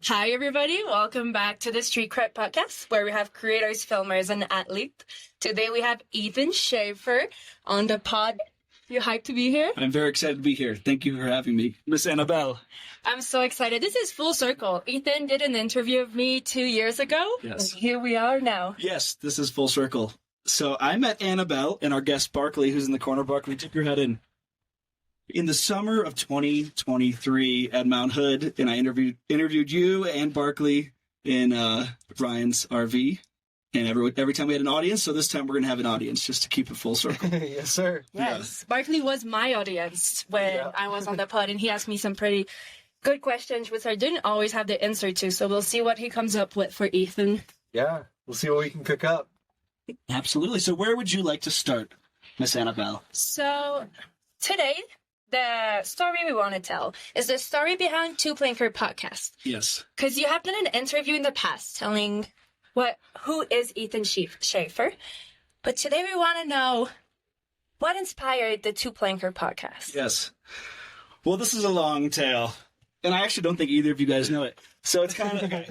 Hi, everybody. Welcome back to the Street Cred Podcast, where we have creators, filmers, and athletes. Today we have Ethan Shafer on the pod. You hyped to be here? I'm very excited to be here. Thank you for having me, Miss Annabelle. I'm so excited. This is full circle. Ethan did an interview of me 2 years ago. Yes. And here we are now. Yes, this is full circle. So I met Annabelle and our guest Barkley, who's in the corner. Barkley, tip your head in the summer of 2023 at Mount Hood, and I interviewed you and Barkley in Ryan's RV. And every time we had an audience, so this time we're going to have an audience just to keep it full circle. Yes, sir. Yes. Yeah. Barkley was my audience when I was on the pod, and he asked me some pretty good questions, which I didn't always have the answer to. So we'll see what he comes up with for Ethan. Yeah, we'll see what we can cook up. Absolutely. So where would you like to start, Miss Annabelle? So today, the story we want to tell is the story behind Two Playing for Podcast. Yes. Because you have done an interview in the past telling who is Ethan Shafer. But today we want to know what inspired the Two Playing for Podcast. Yes. Well, this is a long tale, and I actually don't think either of you guys know it. So it's kind of, okay.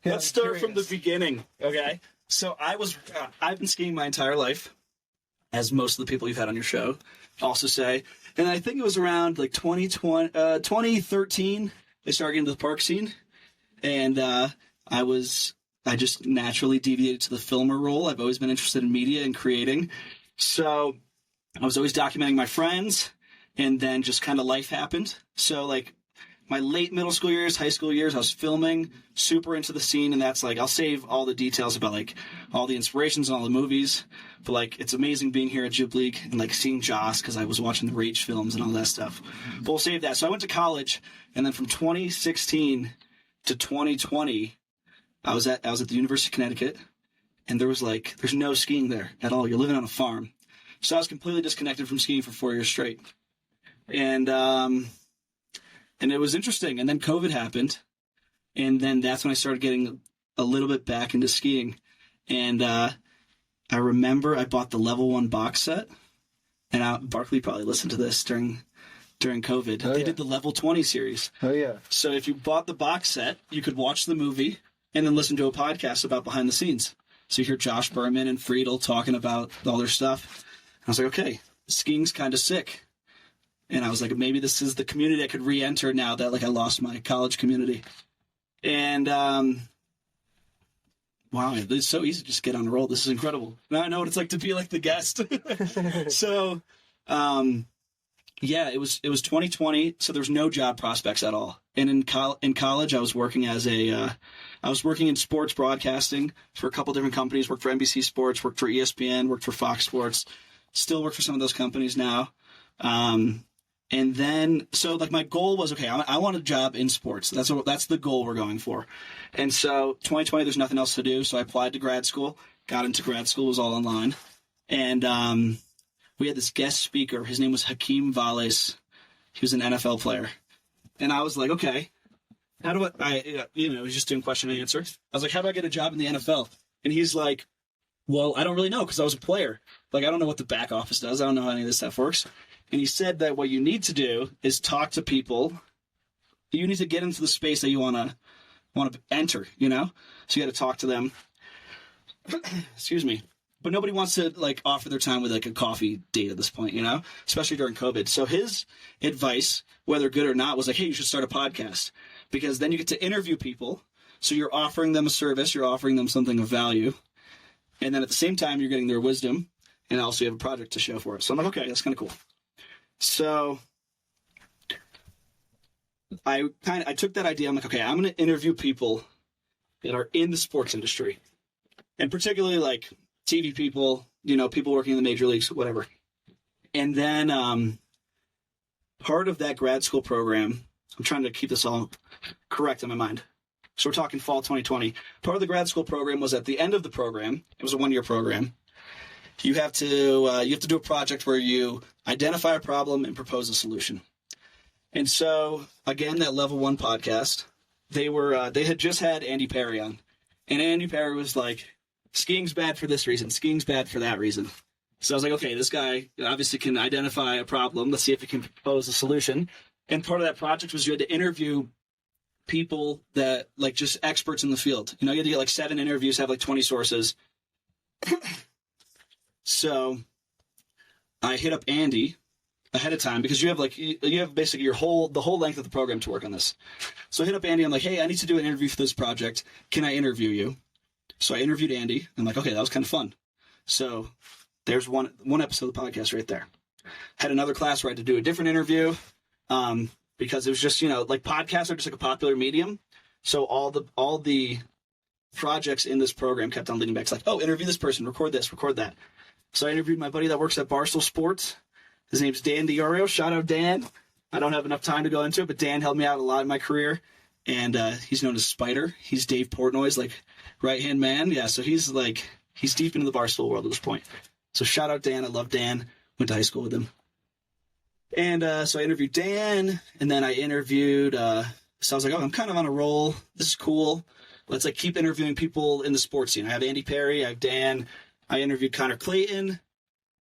Let's start from the beginning, okay? So I've been skiing my entire life, as most of the people you've had on your show also say. And I think it was around like 2013, I started getting into the park scene. And I just naturally deviated to the filmer role. I've always been interested in media and creating. So I was always documenting my friends, and then just kind of life happened. So like my late middle school years, high school years, I was filming, super into the scene, and that's like, I'll save all the details about like all the inspirations and all the movies, but like it's amazing being here at Jupe League and like seeing Joss because I was watching the Rage films and all that stuff. But we'll save that. So I went to college, and then from 2016 to 2020, I was at the University of Connecticut, and there's no skiing there at all. You're living on a farm. So I was completely disconnected from skiing for 4 years straight. And it was interesting. And then COVID happened. And then that's when I started getting a little bit back into skiing. And I remember I bought the Level 1 box set. And Barkley probably listened to this during COVID. They did the Level 20 series. Oh, yeah. So if you bought the box set, you could watch the movie and then listen to a podcast about behind the scenes. So you hear Josh Berman and Friedel talking about all their stuff. And I was like, okay, skiing's kind of sick. And I was like, maybe this is the community I could re-enter now that like I lost my college community. And wow, it's so easy to just get on a roll. This is incredible. Now I know what it's like to be like the guest. So yeah, it was 2020, so there's no job prospects at all. And in college, I was working in sports broadcasting for a couple different companies. Worked for NBC Sports, worked for ESPN, worked for Fox Sports. Still work for some of those companies now. And then, so like my goal was, okay, I want a job in sports. That's the goal we're going for. And so 2020, there's nothing else to do. So I applied to grad school, got into grad school, it was all online. And we had this guest speaker. His name was Hakeem Valles. He was an NFL player. And I was like, okay, how do I he's just doing question and answer. I was like, how do I get a job in the NFL? And he's like, well, I don't really know because I was a player. Like, I don't know what the back office does. I don't know how any of this stuff works. And he said that what you need to do is talk to people. You need to get into the space that you want to enter, So you got to talk to them. Excuse me. But nobody wants to like offer their time with like a coffee date at this point, especially during COVID. So his advice, whether good or not, was like, hey, you should start a podcast because then you get to interview people. So you're offering them a service. You're offering them something of value. And then at the same time, you're getting their wisdom. And also you have a project to show for it. So I'm like, okay, that's kind of cool. So I took that idea. I'm like, okay, I'm going to interview people that are in the sports industry, and particularly like TV people, people working in the major leagues, whatever. And then part of that grad school program, I'm trying to keep this all correct in my mind. So we're talking fall 2020. Part of the grad school program was at the end of the program. It was a 1-year program. You have to do a project where you identify a problem and propose a solution. And so again, that Level 1 podcast, they had just had Andy Perry on, and Andy Perry was like, skiing's bad for this reason, skiing's bad for that reason. So I was like, okay, this guy obviously can identify a problem. Let's see if he can propose a solution. And part of that project was you had to interview people that, like, just experts in the field. You know, you had to get like 7 interviews, have like 20 sources. So I hit up Andy ahead of time because you have basically the whole length of the program to work on this. So I hit up Andy. I'm like, hey, I need to do an interview for this project. Can I interview you? So I interviewed Andy. I'm like, okay, that was kind of fun. So there's one episode of the podcast right there. Had another class where I had to do a different interview because it was just, like, podcasts are just like a popular medium. So all the projects in this program kept on leading back. It's like, oh, interview this person, record this, record that. So I interviewed my buddy that works at Barstool Sports. His name's Dan DiOrio. Shout out Dan. I don't have enough time to go into it, but Dan helped me out a lot in my career. And he's known as Spider. He's Dave Portnoy's, like, right-hand man. Yeah, so he's deep into the Barstool world at this point. So shout out Dan. I love Dan. Went to high school with him. And so I interviewed Dan, and then I interviewed, so I was like, oh, I'm kind of on a roll. This is cool. Let's, like, keep interviewing people in the sports scene. I have Andy Perry. I have Dan. I interviewed Connor Clayton.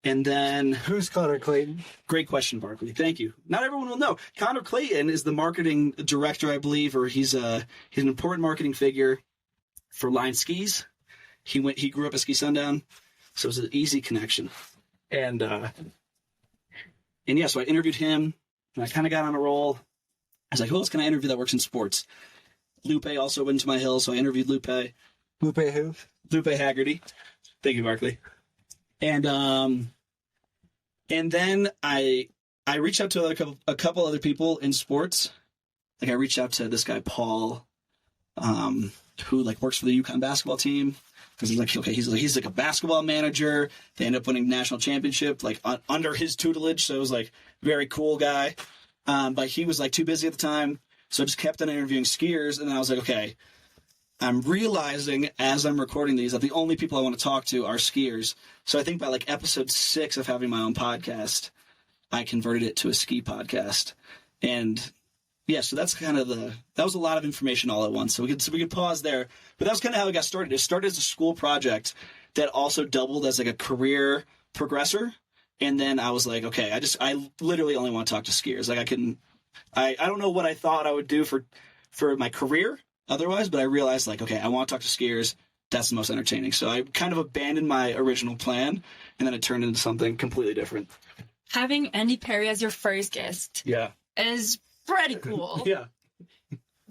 And then... Who's Connor Clayton? Great question, Barkley. Thank you. Not everyone will know. Connor Clayton is the marketing director, I believe, or he's an important marketing figure for Line Skis. He grew up at Ski Sundown, so it was an easy connection. And yeah, so I interviewed him, and I kind of got on a roll. I was like, who else can I interview that works in sports? Lupe also went to my hill, so I interviewed Lupe. Lupe who? Lupe Haggerty. Thank you, Barkley. And then I reached out to a couple other people in sports. Like, I reached out to this guy Paul, who, like, works for the UConn basketball team. Because he's like, okay, he's like a basketball manager. They end up winning national championship, like, under his tutelage. So it was, like, very cool guy. But he was, like, too busy at the time. So I just kept on interviewing skiers. And then I was like, okay, I'm realizing as I'm recording these that the only people I want to talk to are skiers. So I think by, like, episode 6 of having my own podcast, I converted it to a ski podcast. And yeah, so that's kind of that was a lot of information all at once. So we could pause there. But that was kind of how it got started. It started as a school project that also doubled as, like, a career progressor. And then I was like, okay, I literally only want to talk to skiers. Like, I don't know what I thought I would do for my career otherwise, but I realized, like, okay, I want to talk to skiers. That's the most entertaining. So I kind of abandoned my original plan, and then it turned into something completely different. Having Andy Perry as your first guest is pretty cool. Yeah.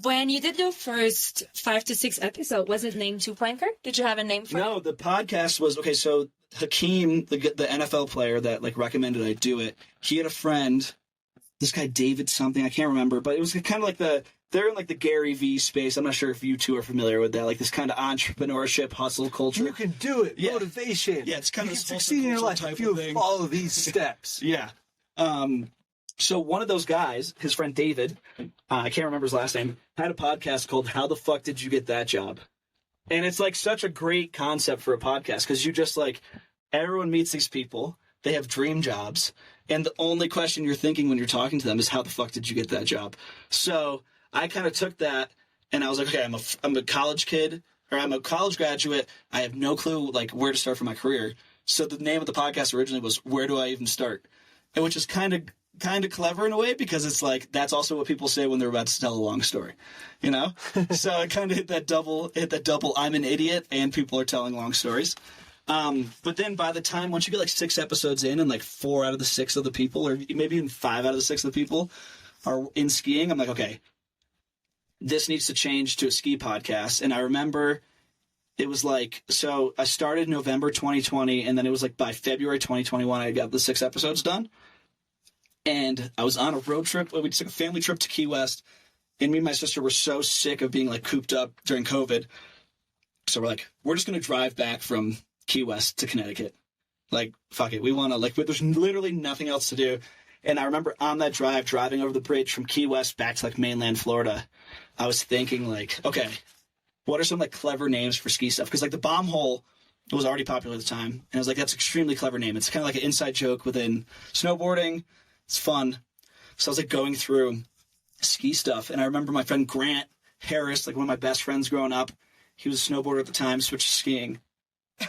When you did your first 5 to 6 episode, was it named Two Planker? Did you have a name for it? No, the podcast was, okay, so Hakeem, the NFL player that, like, recommended I do it, he had a friend, this guy David something, I can't remember, but it was kind of like they're in, like, the Gary Vee space. I'm not sure if you two are familiar with that, like, this kind of entrepreneurship, hustle culture. You can do it. Yeah. Motivation. Yeah, it's kind you of can succeed in your life if you follow these steps. Yeah. So one of those guys, his friend David, I can't remember his last name, had a podcast called How the Fuck Did You Get That Job? And it's, like, such a great concept for a podcast because you just, like, everyone meets these people. They have dream jobs. And the only question you're thinking when you're talking to them is, how the fuck did you get that job? So I kind of took that and I was like, okay, I'm a college kid, or I'm a college graduate. I have no clue, like, where to start for my career. So the name of the podcast originally was Where Do I Even Start? And which is kind of clever in a way, because it's like, that's also what people say when they're about to tell a long story, you know? So I kind of hit that double, I'm an idiot and people are telling long stories. But then by the time, once you get, like, 6 episodes in and, like, 4 out of the 6 of the people, or maybe even 5 out of the 6 of the people are in skiing, I'm like, okay, this needs to change to a ski podcast. And I remember it was like, so I started November 2020, and then it was like by February 2021, I got the 6 episodes done. And I was on a road trip. We took a family trip to Key West, and me and my sister were so sick of being, like, cooped up during COVID. So we're like, we're just going to drive back from Key West to Connecticut. Like, fuck it. We want to, like, there's literally nothing else to do. And I remember on that drive, driving over the bridge from Key West back to, like, mainland Florida, I was thinking, like, okay, what are some, like, clever names for ski stuff? Because, like, the Bomb Hole was already popular at the time. And I was like, that's an extremely clever name. It's kind of like an inside joke within snowboarding. It's fun. So I was, like, going through ski stuff. And I remember my friend Grant Harris, like, one of my best friends growing up, he was a snowboarder at the time, switched to skiing.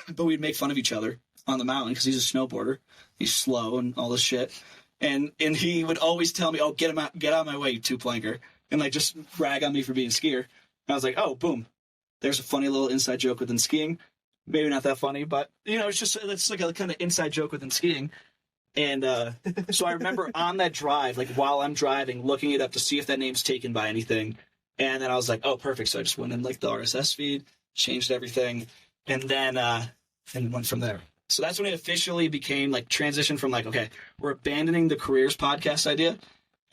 But we'd make fun of each other on the mountain because he's a snowboarder. He's slow and all this shit. And he would always tell me, oh, get out of my way, you two-planker. and like just rag on me for being a skier. And I was like, oh, boom, there's a funny little inside joke within skiing. Maybe not that funny, but it's like a kind of inside joke within skiing. And so I remember on that drive, like while I'm driving, looking it up to see if that name's taken by anything. And then I was like, oh, perfect. So I just went in like the RSS feed, changed everything, and then and went from there. So that's when it officially became like transition from like, okay, we're abandoning the careers podcast idea.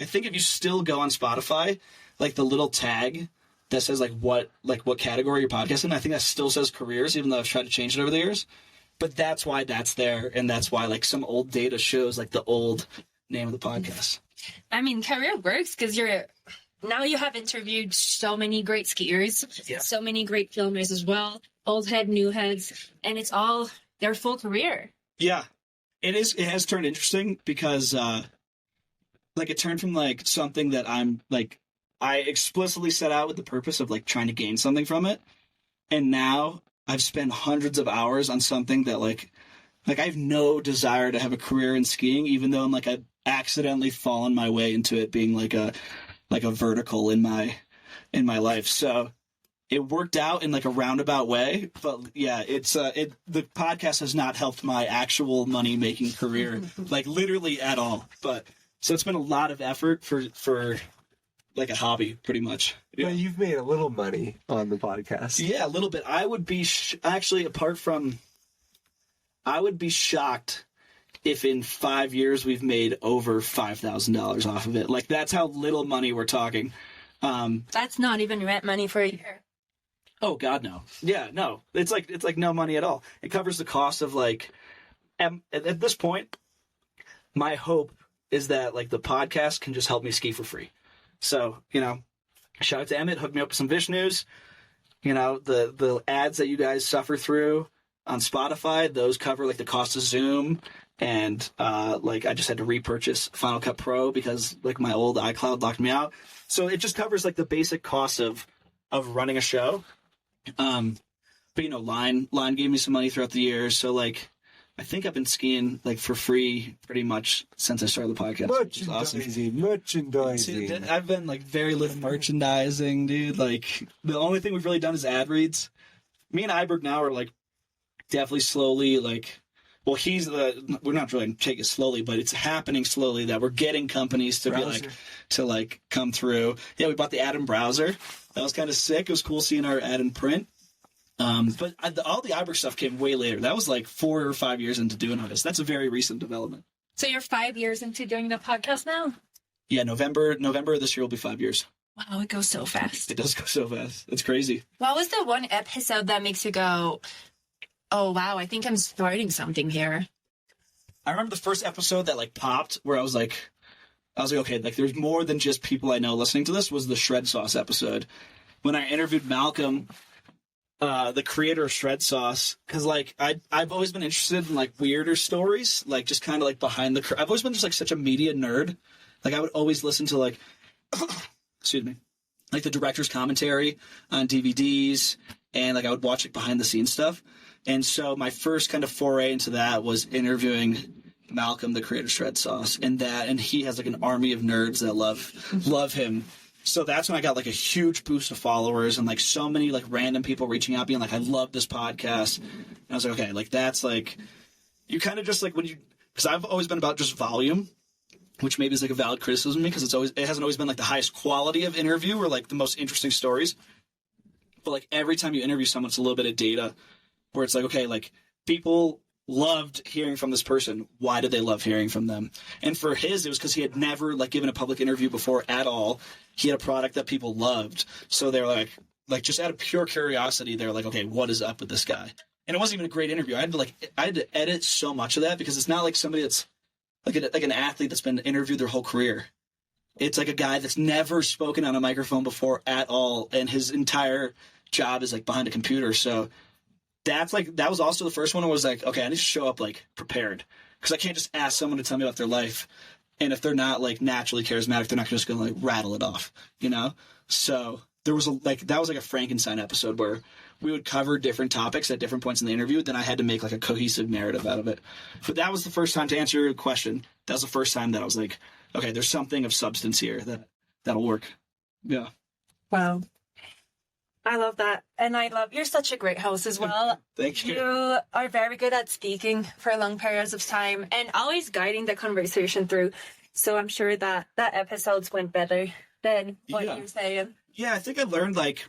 I think if you still go on Spotify, like the little tag that says like what category your podcast in, I think that still says careers, even though I've tried to change it over the years. But that's why that's there, and that's why like some old data shows like the old name of the podcast. I mean, career works because now you have interviewed so many great skiers, so many great filmers as well, old head, new heads, and it's all their full career. Yeah, it is. It has turned interesting because like it turned from like something that I'm like I explicitly set out with the purpose of like trying to gain something from it, and now I've spent hundreds of hours on something that like I have no desire to have a career in skiing, even though I'm like I've accidentally fallen my way into it being like a vertical in my life. So it worked out in like a roundabout way, but yeah, the podcast has not helped my actual money making career, like literally at all. But so it's been a lot of effort for like a hobby, pretty much. Yeah. Well, you've made a little money on the podcast. Yeah, a little bit. I would be I would be shocked if in 5 years we've made over $5,000 off of it. Like that's how little money we're talking. That's not even rent money for a year. Oh God, no. Yeah, no. It's like no money at all. It covers the cost of like. At this point, my hope is that like the podcast can just help me ski for free. So, shout out to Emmett, hook me up with some Vishnus. The ads that you guys suffer through on Spotify, those cover like the cost of Zoom. And like I just had to repurchase Final Cut Pro because like my old iCloud locked me out. So it just covers like the basic cost of running a show. But Line gave me some money throughout the years. So like I think I've been skiing like for free pretty much since I started the podcast. Merchandising. I've been like very little merchandising, dude. Like the only thing we've really done is ad reads. Me and Iberg now are like definitely slowly like, well, we're not really taking it slowly, but it's happening slowly that we're getting companies to be like come through. Yeah, we bought the ad in browser. That was kind of sick. It was cool seeing our ad in print. But all the Iberg stuff came way later. That was like 4 or 5 years into doing all this. That's a very recent development. So you're 5 years into doing the podcast now? Yeah, November of this year will be 5 years. Wow, it goes so fast. It does go so fast. It's crazy. What was the one episode that makes you go, oh, wow, I think I'm starting something here? I remember the first episode that like popped where I was like, okay, like there's more than just people I know listening to this, was the Shred Sauce episode. When I interviewed Malcolm, the creator of Shred Sauce, because like I've always been interested in like weirder stories, like just kind of like behind the curtain. I've always been just like such a media nerd. Like I would always listen to like, excuse me, like the director's commentary on DVDs, and like I would watch like behind the scenes stuff. And so my first kind of foray into that was interviewing Malcolm, the creator of Shred Sauce, and he has like an army of nerds that love him. So that's when I got like a huge boost of followers and like so many like random people reaching out being like, I love this podcast. And I was like, okay, like that's like, you kind of just like because I've always been about just volume, which maybe is like a valid criticism because it hasn't always been like the highest quality of interview or like the most interesting stories. But like every time you interview someone, it's a little bit of data where it's like, okay, like people loved hearing from this person. Why did they love hearing from them? And for his, it was because he had never like given a public interview before at all. He had a product that people loved. So they're like just out of pure curiosity, they're like, okay, what is up with this guy? And it wasn't even a great interview. I had to edit so much of that because it's not like somebody that's like an athlete that's been interviewed their whole career. It's like a guy that's never spoken on a microphone before at all. And his entire job is like behind a computer. So that was also the first one. I was like, okay, I need to show up like prepared because I can't just ask someone to tell me about their life, and if they're not like naturally charismatic, they're not just gonna like rattle it off, So that was like a Frankenstein episode where we would cover different topics at different points in the interview. Then I had to make like a cohesive narrative out of it. But that was the first time, to answer your question, that was the first time that I was like, okay, there's something of substance here that'll work. Yeah. Wow. I love that. And you're such a great host as well. Thank you. You are very good at speaking for long periods of time and always guiding the conversation through. So I'm sure that episodes went better than what you're saying. Yeah, I think I learned, like,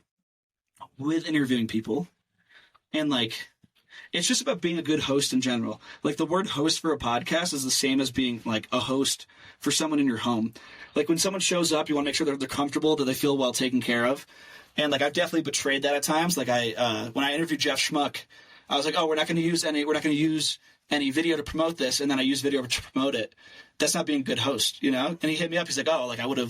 with interviewing people, and, like, it's just about being a good host in general. Like, the word host for a podcast is the same as being, like, a host for someone in your home. Like, when someone shows up, you want to make sure they're comfortable, that they feel well taken care of. And, like, I've definitely betrayed that at times. Like, when I interviewed Jeff Schmuck, I was like, oh, we're not going to use any video to promote this, and then I use video to promote it. That's not being a good host, you know? And he hit me up. He's like, oh, like, I would have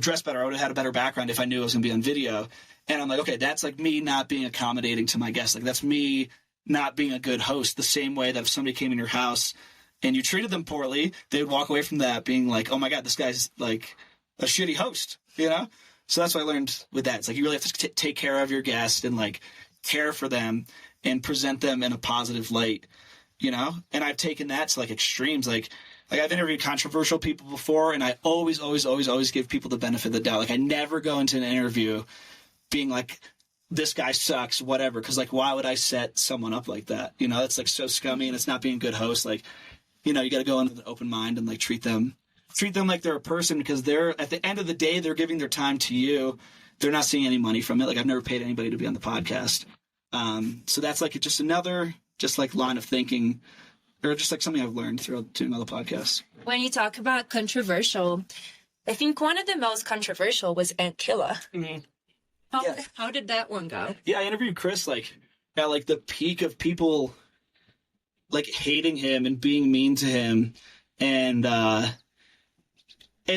dressed better. I would have had a better background if I knew I was going to be on video. And I'm like, okay, that's, like, me not being accommodating to my guests. Like, that's me not being a good host, the same way that if somebody came in your house and you treated them poorly, they would walk away from that being like, oh, my God, this guy's, like, a shitty host, you know? So that's what I learned with that. It's like you really have to take care of your guest and, like, care for them and present them in a positive light, you know? And I've taken that to, like, extremes. Like I've interviewed controversial people before, and I always give people the benefit of the doubt. Like, I never go into an interview being like, this guy sucks, whatever, because, like, why would I set someone up like that? You know, it's, like, so scummy, and it's not being a good host. Like, you know, you got to go in with an open mind and, like, treat them like they're a person, because they're, at the end of the day, they're giving their time to you. They're not seeing any money from it. Like, I've never paid anybody to be on the podcast. So that's, like, just another, just, like, line of thinking, or just, like, something I've learned through doing other podcasts. When you talk about controversial, I think one of the most controversial was Ant Killer. Mm-hmm. How did that one go? Yeah, I interviewed Chris, like, at, like, the peak of people, like, hating him and being mean to him, and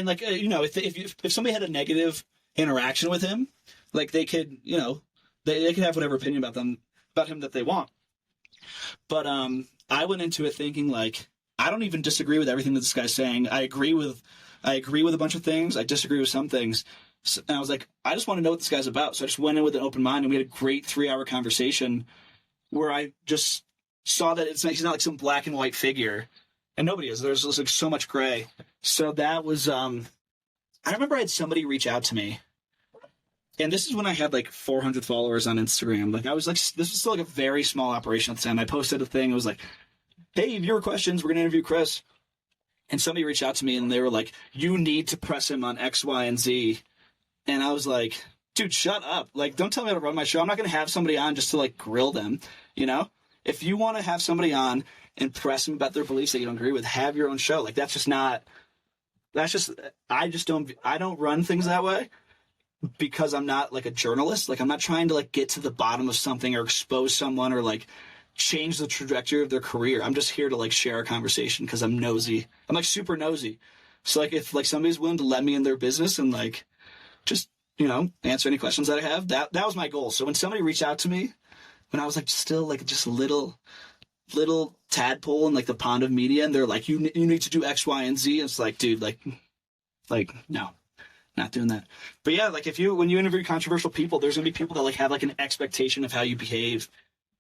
like, you know, if somebody had a negative interaction with him, like, they could, you know, they could have whatever opinion about him that they want. But I went into it thinking, like, I don't even disagree with everything that this guy's saying. I agree with a bunch of things. I disagree with some things. And I was like, I just want to know what this guy's about. So I just went in with an open mind, and we had a great 3-hour conversation where I just saw that he's not like some black and white figure, and nobody is. There's like so much gray. So that was, I remember I had somebody reach out to me, and this is when I had like 400 followers on Instagram. Like, I was like, this was still like a very small operation at the time. I posted a thing. It was like, hey, viewer questions. We're going to interview Chris. And somebody reached out to me, and they were like, you need to press him on X, Y, and Z. And I was like, dude, shut up. Like, don't tell me how to run my show. I'm not going to have somebody on just to, like, grill them, you know? If you want to have somebody on and press them about their beliefs that you don't agree with, have your own show. Like, I don't run things that way, because I'm not, like, a journalist. Like, I'm not trying to, like, get to the bottom of something or expose someone or, like, change the trajectory of their career. I'm just here to, like, share a conversation because I'm nosy. I'm, like, super nosy. So, like, if, like, somebody's willing to let me in their business and, like, just, you know, answer any questions that I have, that was my goal. So when somebody reached out to me, when I was, like, still, like, just a little tadpole in, like, the pond of media, and they're like, you need to do X, Y, and Z. It's like, dude, like, no, not doing that. But yeah, like, when you interview controversial people, there's gonna be people that, like, have, like, an expectation of how you behave.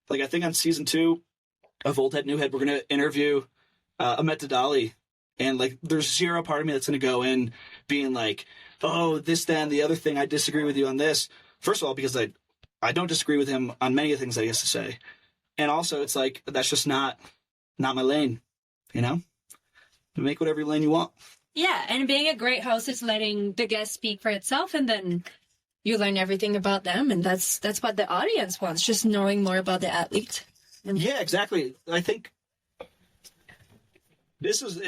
Like, I think on season 2 of Old Head New Head, we're gonna interview Ahmet Dadali, and, like, there's zero part of me that's gonna go in being like, oh, this, that, and the other thing, I disagree with you on this. First of all, because I don't disagree with him on many of the things that he has to say. And also, it's like, that's just not my lane, you know? You make whatever lane you want. Yeah, and being a great host is letting the guest speak for itself, and then you learn everything about them, and that's what the audience wants, just knowing more about the athlete. Yeah, exactly. I think this is,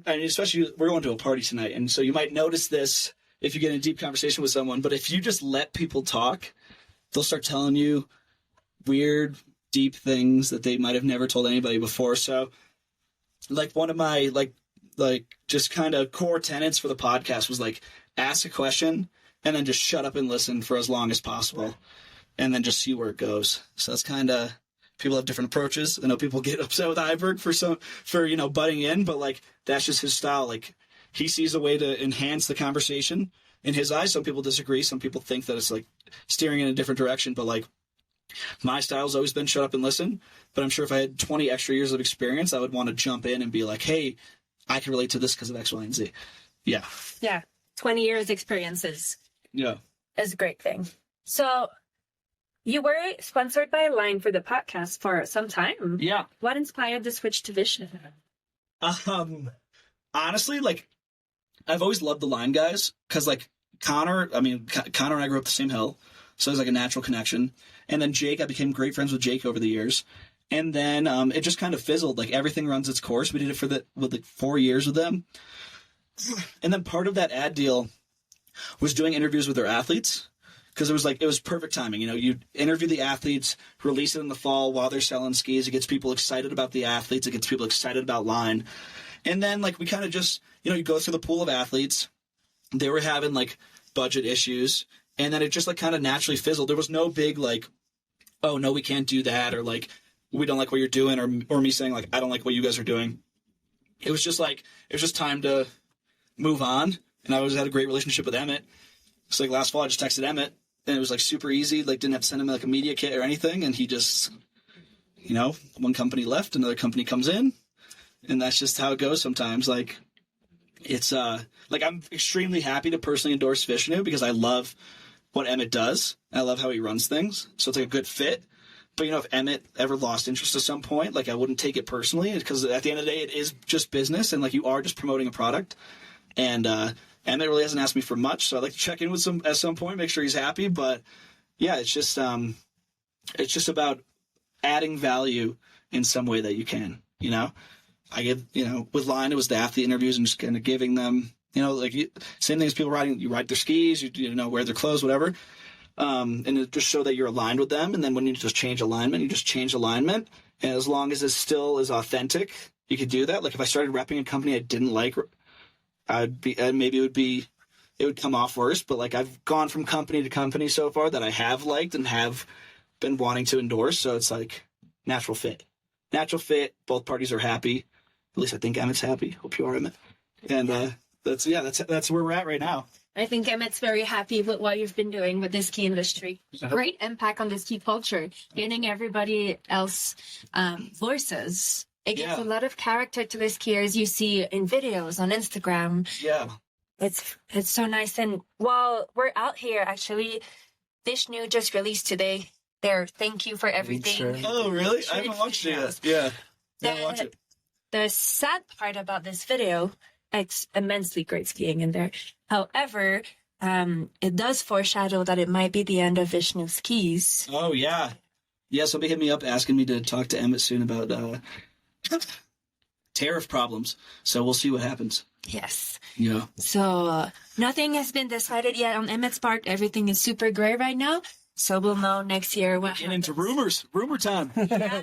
I mean, especially, we're going to a party tonight, and so you might notice this if you get in a deep conversation with someone, but if you just let people talk, they'll start telling you weird, deep things that they might have never told anybody before. So, like, one of my, like just kind of core tenets for the podcast was, like, ask a question and then just shut up and listen for as long as possible, and then just see where it goes. So that's kind of, people have different approaches. I know people get upset with Iberg for, you know, butting in, but, like, that's just his style. Like, he sees a way to enhance the conversation in his eyes. Some people disagree. Some people think that it's, like, steering in a different direction. But, like, my style's always been shut up and listen. But I'm sure if I had 20 extra years of experience, I would want to jump in and be like, hey, I can relate to this because of X, Y, and Z. Yeah. Yeah. 20 years experiences. Yeah. Is a great thing. So you were sponsored by Line for the podcast for some time. Yeah. What inspired the switch to Vishnu? Honestly, like, I've always loved the Line guys because, like, Connor and I grew up the same hill, so there's like a natural connection. And then Jake, I became great friends with Jake over the years. And then it just kind of fizzled. Like, everything runs its course. We did it for like 4 years with them. And then part of that ad deal was doing interviews with their athletes, because it was perfect timing. You know, you interview the athletes, release it in the fall while they're selling skis. It gets people excited about the athletes. It gets people excited about Line. And then, like, we kind of just, you know, you go through the pool of athletes. They were having, like, budget issues. And then it just, like, kind of naturally fizzled. There was no big, like, oh, no, we can't do that, or, like, we don't like what you're doing, or me saying, like, I don't like what you guys are doing. It was just time to move on. And I always had a great relationship with Emmett. So, like, last fall, I just texted Emmett, and it was, like, super easy. Like, didn't have to send him, like, a media kit or anything. And he just, you know, one company left, another company comes in. And that's just how it goes sometimes. Like, it's, like, I'm extremely happy to personally endorse Vishnu because I love what Emmett does. I love how he runs things. So it's, like, a good fit. But, you know, if Emmett ever lost interest at some point, like, I wouldn't take it personally, because at the end of the day, it is just business. And, like, you are just promoting a product. And, Emmett really hasn't asked me for much, so I'd like to check in with him at some point, make sure he's happy. But yeah, it's just about adding value in some way that you can. You know, I give, you know, with Line, it was the athlete interviews and just kind of giving them, you know, like, same thing as people riding. You ride their skis, you know, wear their clothes, whatever, and it just show that you're aligned with them. And then when you just change alignment, you just change alignment, and as long as it still is authentic, you could do that. Like, if I started repping a company I didn't like, maybe it would come off worse, but, like, I've gone from company to company so far that I have liked and have been wanting to endorse. So it's like natural fit. Both parties are happy. At least I think Emmett's happy. Hope you are, Emmett. And that's where we're at right now. I think Emmett's very happy with what you've been doing with the ski industry. Great impact on the ski culture, getting everybody else voices. It gives a lot of character to the skiers you see in videos on Instagram. Yeah. It's so nice. And while we're out here, actually, Vishnu just released today their thank you for everything. Oh, really? I haven't watched it yet. Yeah. I haven't watched it. The sad part about this video, it's immensely great skiing in there. However, it does foreshadow that it might be the end of Vishnu skis. Oh, yeah. Yeah, somebody hit me up asking me to talk to Emmett soon about tariff problems. So we'll see what happens. Yes. Yeah. So nothing has been decided yet on Emmett's part. Everything is super gray right now. So we'll know next year what Get into rumors. Rumor time. Yeah.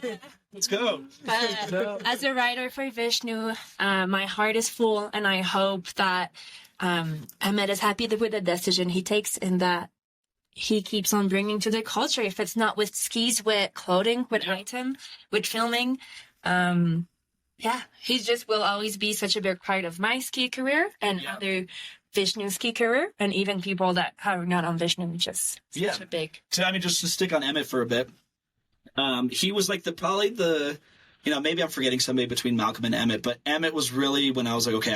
Let's go. As a writer for Vishnu, my heart is full, and I hope that Emmett is happy with the decision he takes, and that he keeps on bringing to the culture. If it's not with skis, with clothing, with item, with filming, he just will always be such a big part of my ski career and other Vishnu ski career, and even people that are not on Vishnu, just such a big. So, I mean, just to stick on Emmett for a bit, he was like maybe I'm forgetting somebody between Malcolm and Emmett, but Emmett was really when I was like, okay,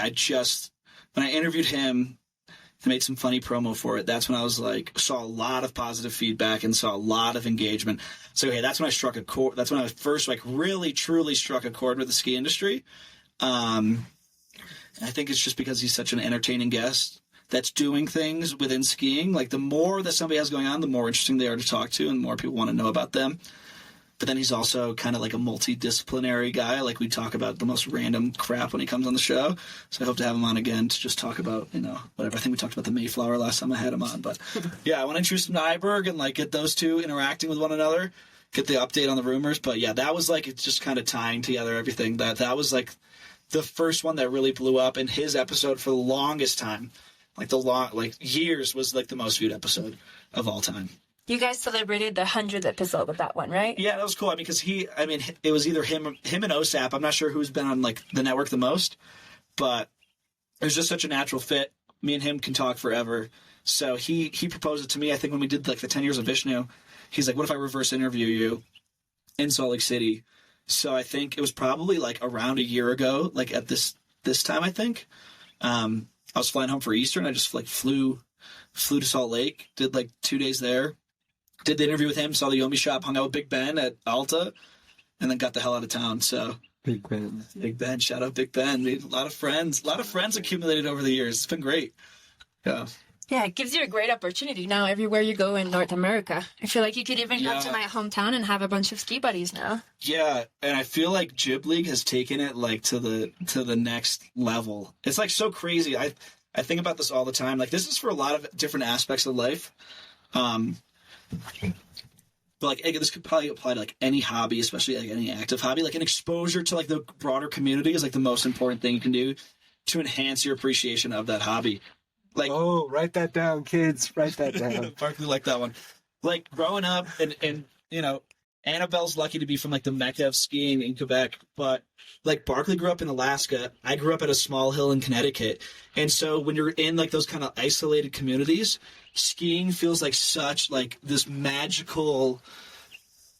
when I interviewed him and made some funny promo for it, that's when I was like, saw a lot of positive feedback and saw a lot of engagement. So, okay, that's when I struck a chord. That's when I first, like, really, truly struck a chord with the ski industry. I think it's just because he's such an entertaining guest that's doing things within skiing. Like, the more that somebody has going on, the more interesting they are to talk to and more people want to know about them. But then he's also kind of like a multidisciplinary guy. Like, we talk about the most random crap when he comes on the show. So I hope to have him on again to just talk about, whatever. I think we talked about the Mayflower last time I had him on. But yeah, I want to introduce him to Iberg and, like, get those two interacting with one another, get the update on the rumors. But yeah, that was like, it's just kind of tying together everything. That was like the first one that really blew up, and his episode for the longest time, years, was like the most viewed episode of all time. You guys celebrated the 100th episode with that one, right? Yeah, that was cool. I mean, because it was either him and OSAP. I'm not sure who's been on, like, the network the most, but it was just such a natural fit. Me and him can talk forever. So he proposed it to me, I think, when we did, like, the 10 years of Vishnu. He's like, what if I reverse interview you in Salt Lake City? So I think it was probably, like, around a year ago, like, at this time, I think. And I was flying home for Easter, and I just like flew to Salt Lake, did like 2 days there, did the interview with him, saw the Yomi shop, hung out with Big Ben at Alta, and then got the hell out of town. So Big Ben, shout out Big Ben. Made a lot of friends accumulated over the years. It's been great. Yeah. Yeah, it gives you a great opportunity now everywhere you go in North America. I feel like you could even come to my hometown and have a bunch of ski buddies now. Yeah, and I feel like Jib League has taken it like to the next level. It's like so crazy. I think about this all the time. Like, this is for a lot of different aspects of life. But like, this could probably apply to like any hobby, especially like any active hobby. Like, an exposure to like the broader community is like the most important thing you can do to enhance your appreciation of that hobby. Like, oh, write that down, kids. Write that down. Barkley liked that one. Like, growing up, and you know, Annabelle's lucky to be from like the mecca of skiing in Quebec, but like Barkley grew up in Alaska. I grew up at a small hill in Connecticut, and so when you're in like those kind of isolated communities, skiing feels like such like this magical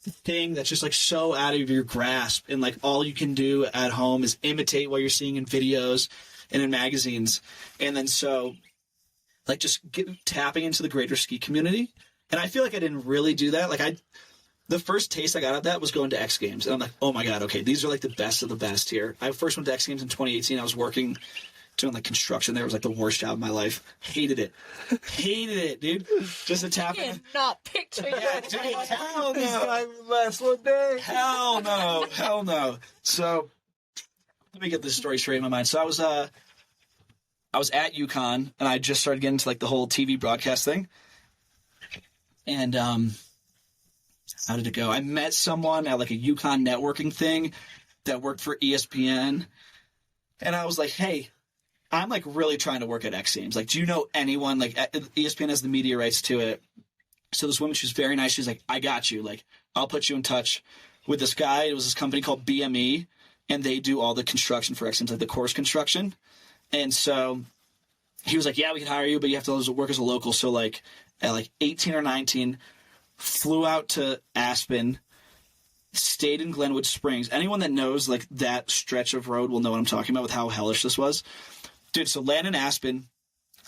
thing that's just like so out of your grasp, and like all you can do at home is imitate what you're seeing in videos and in magazines, and then so like just tapping into the greater ski community. And I feel like I didn't really do that. Like, the first taste I got of that was going to X Games. And I'm like, oh my God, okay, these are like the best of the best here. I first went to X Games in 2018. I was working, doing like construction there. It was like the worst job of my life. Hated it, dude. Just to tap in. Not picture Yeah, dude, hell no. Last one day. Hell no. So let me get this story straight in my mind. So I was at UConn, and I just started getting into like the whole TV broadcast thing. And how did it go? I met someone at like a UConn networking thing that worked for ESPN, and I was like, "Hey, I'm like really trying to work at X Games. Like, do you know anyone? Like, ESPN has the media rights to it." So this woman, she's very nice. She's like, "I got you. Like, I'll put you in touch with this guy." It was this company called BME, and they do all the construction for X Games, like the course construction. And so he was like, "Yeah, we can hire you, but you have to work as a local." So like at like 18 or 19, flew out to Aspen, stayed in Glenwood Springs. Anyone that knows like that stretch of road will know what I'm talking about with how hellish this was. Dude, so land in Aspen,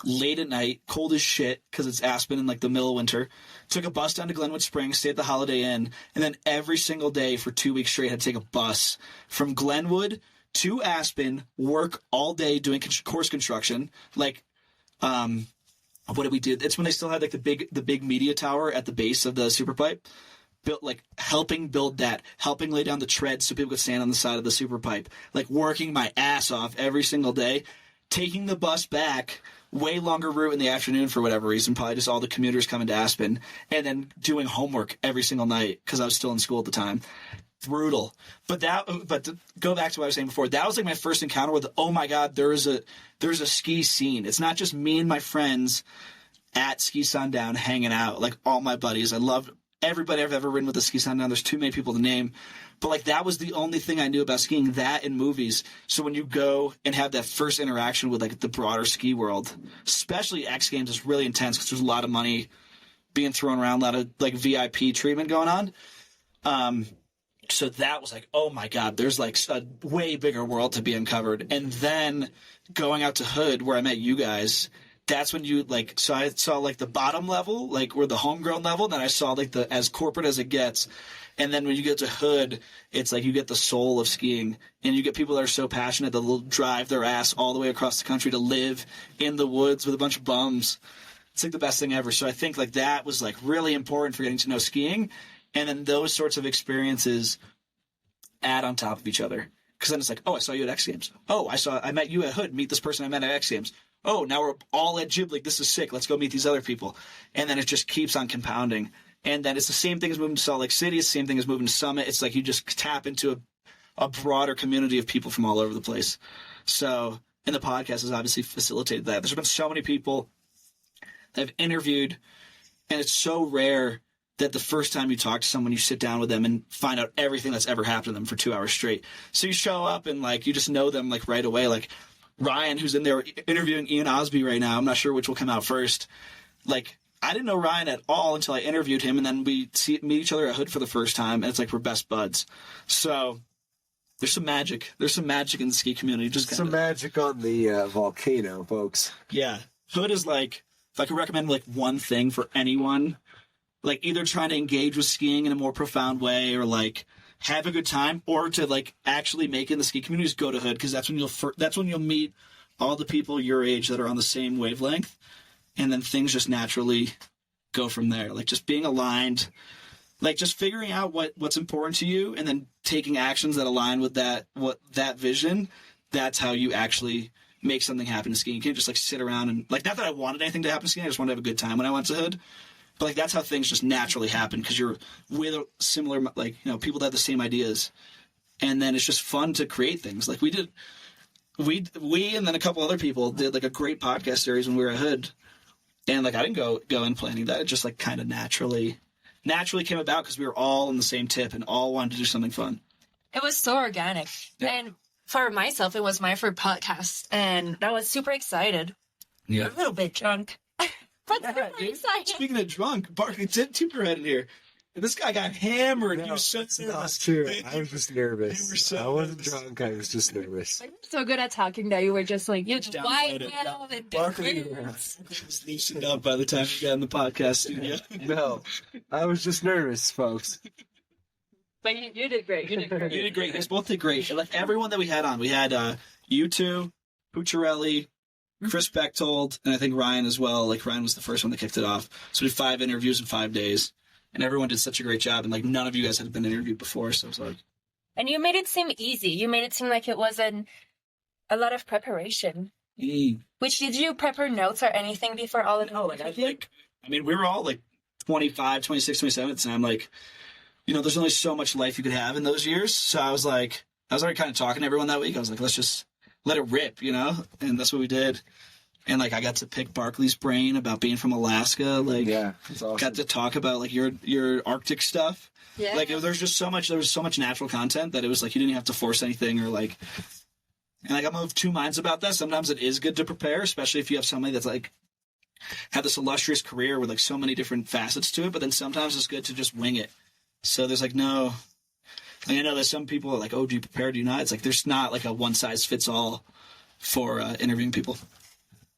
late at night, cold as shit because it's Aspen in like the middle of winter. Took a bus down to Glenwood Springs, stayed at the Holiday Inn, and then every single day for 2 weeks straight had to take a bus from Glenwood to Aspen, work all day doing course construction. Like, what did we do? It's when they still had like the big media tower at the base of the super pipe. Built like helping build that, helping lay down the treads so people could stand on the side of the super pipe. Like working my ass off every single day, taking the bus back, way longer route in the afternoon for whatever reason, probably just all the commuters coming to Aspen, and then doing homework every single night because I was still in school at the time. Brutal. But to go back to what I was saying before, that was like my first encounter with, oh my God, there's a ski scene. It's not just me and my friends at Ski Sundown hanging out, like all my buddies. I loved everybody I've ever ridden with the Ski Sundown. There's too many people to name. But like that was the only thing I knew about skiing, that and movies. So when you go and have that first interaction with like the broader ski world, especially X Games, is really intense because there's a lot of money being thrown around, a lot of like VIP treatment going on. So that was like, oh my God, there's like a way bigger world to be uncovered. And then going out to Hood, where I met you guys, that's when you like, so I saw like the bottom level, like where the homegrown level, then I saw like the as corporate as it gets. And then when you get to Hood, it's like you get the soul of skiing, and you get people that are so passionate that they'll drive their ass all the way across the country to live in the woods with a bunch of bums. It's like the best thing ever. So I think like that was like really important for getting to know skiing. And then those sorts of experiences add on top of each other. Because then it's like, oh, I saw you at X Games. Oh, I met you at Hood. Meet this person I met at X Games. Oh, now we're all at Jib League. This is sick. Let's go meet these other people. And then it just keeps on compounding. And then it's the same thing as moving to Salt Lake City. It's the same thing as moving to Summit. It's like you just tap into a broader community of people from all over the place. So, and the podcast has obviously facilitated that. There's been so many people that I've interviewed, and it's so rare that the first time you talk to someone, you sit down with them and find out everything that's ever happened to them for 2 hours straight. So you show up and like you just know them like right away. Like Ryan, who's in there interviewing Ian Osby right now, I'm not sure which will come out first. Like I didn't know Ryan at all until I interviewed him, and then we meet each other at Hood for the first time, and it's like we're best buds. So There's some magic. There's some magic in the ski community. Just some magic on the volcano, folks. Yeah. Hood is like, if I could recommend like one thing for anyone, like either trying to engage with skiing in a more profound way or like have a good time or to like actually make it in the ski community, just go to Hood because that's when you'll meet all the people your age that are on the same wavelength. And then things just naturally go from there. Like just being aligned, like just figuring out what's important to you and then taking actions that align with that vision. That's how you actually make something happen in skiing. You can't just like sit around and like, not that I wanted anything to happen in skiing. I just wanted to have a good time when I went to Hood. But like, that's how things just naturally happen because you're with similar, like, you know, people that have the same ideas. And then it's just fun to create things. Like we and then a couple other people did like a great podcast series when we were at Hood. And like, I didn't go in planning that. It just like kind of naturally came about because we were all on the same tip and all wanted to do something fun. It was so organic. Yeah. And for myself, it was my first podcast. And I was super excited. Yeah. A little bit drunk. But super excited. Speaking of drunk, Barkley took your head in here. This guy got hammered. No, he was so that's true. I was just nervous. I wasn't drunk. I was just nervous. You're so good at talking that you were just like, you white now and Barkley was loosened up by the time you got in the podcast studio. No, I was just nervous, folks. But you did great. You did great. You did great. You guys both did great. Like everyone that we had on, we had you two, Pucciarelli, Chris Bechtold, and I think Ryan as well. Like Ryan was the first one that kicked it off. So we did 5 interviews in 5 days. And everyone did such a great job, and like none of you guys had been interviewed before, so it was like. And you made it seem easy. You made it seem like it wasn't a lot of preparation. Which did you prepare notes or anything before all of it? No, like I mean, we were all like 25, 26, 27 at the time. Like, you know, there's only so much life you could have in those years. So I was already kind of talking to everyone that week. I was like, let's just let it rip, you know, and that's what we did. And, like, I got to pick Barkley's brain about being from Alaska. Like, yeah, that's awesome. Got to talk about, like, your Arctic stuff. Yeah. Like, there was so much natural content that it was, like, you didn't have to force anything or, like... And, like, I'm of two minds about that. Sometimes it is good to prepare, especially if you have somebody that's, like, had this illustrious career with, like, so many different facets to it. But then sometimes it's good to just wing it. So there's, like, no... Like, I know there's some people are like, oh, do you prepare, do you not? It's, like, there's not, like, a one-size-fits-all for interviewing people.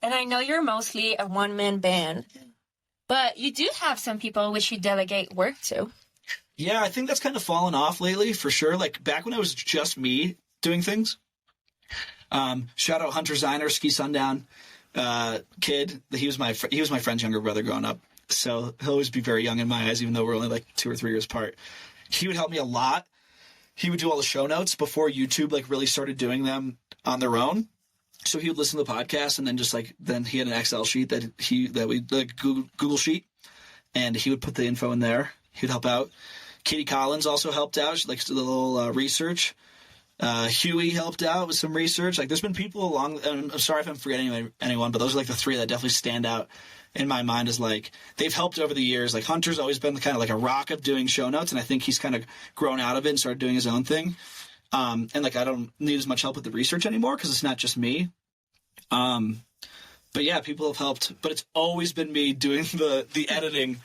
And I know you're mostly a one-man band, but you do have some people which you delegate work to. Yeah, I think that's kind of fallen off lately, for sure. Like, back when it was just me doing things. Shout out Hunter Ziner, Ski Sundown kid. He was my friend's younger brother growing up, so he'll always be very young in my eyes, even though we're only like 2 or 3 years apart. He would help me a lot. He would do all the show notes before YouTube like really started doing them on their own. So he would listen to the podcast, and then he had an Excel sheet Google sheet, and he would put the info in there. He would help out. Katie Collins also helped out. She likes to do a little research. Huey helped out with some research. Like, there's been people along. And I'm sorry if I'm forgetting anyone, but those are like the 3 that definitely stand out in my mind. Is like they've helped over the years. Like Hunter's always been kind of like a rock of doing show notes, and I think he's kind of grown out of it and started doing his own thing. And like I don't need as much help with the research anymore because it's not just me. But yeah, people have helped. But it's always been me doing the editing.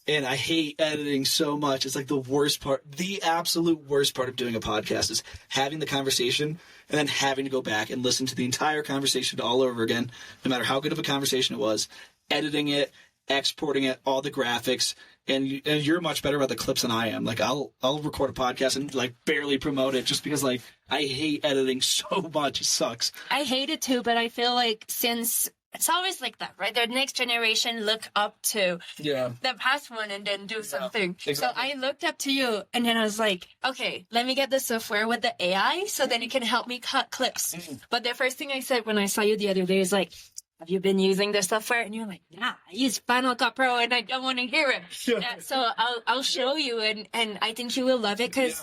And I hate editing so much. It's like the worst part, the absolute worst part of doing a podcast is having the conversation and then having to go back and listen to the entire conversation all over again, no matter how good of a conversation it was, editing it, exporting it, all the graphics. And you're much better about the clips than I am. Like I'll record a podcast and like barely promote it just because like I hate editing so much. It sucks. I hate it too, but I feel like since it's always like that, right? The next generation look up to the past one and then do something. Exactly. So I looked up to you and then I was like, okay, let me get the software with the AI so then it can help me cut clips. But the first thing I said when I saw you the other day is like, have you been using this software? And you're like, nah, I use Final Cut Pro and I don't want to hear it. So I'll show you and I think you will love it because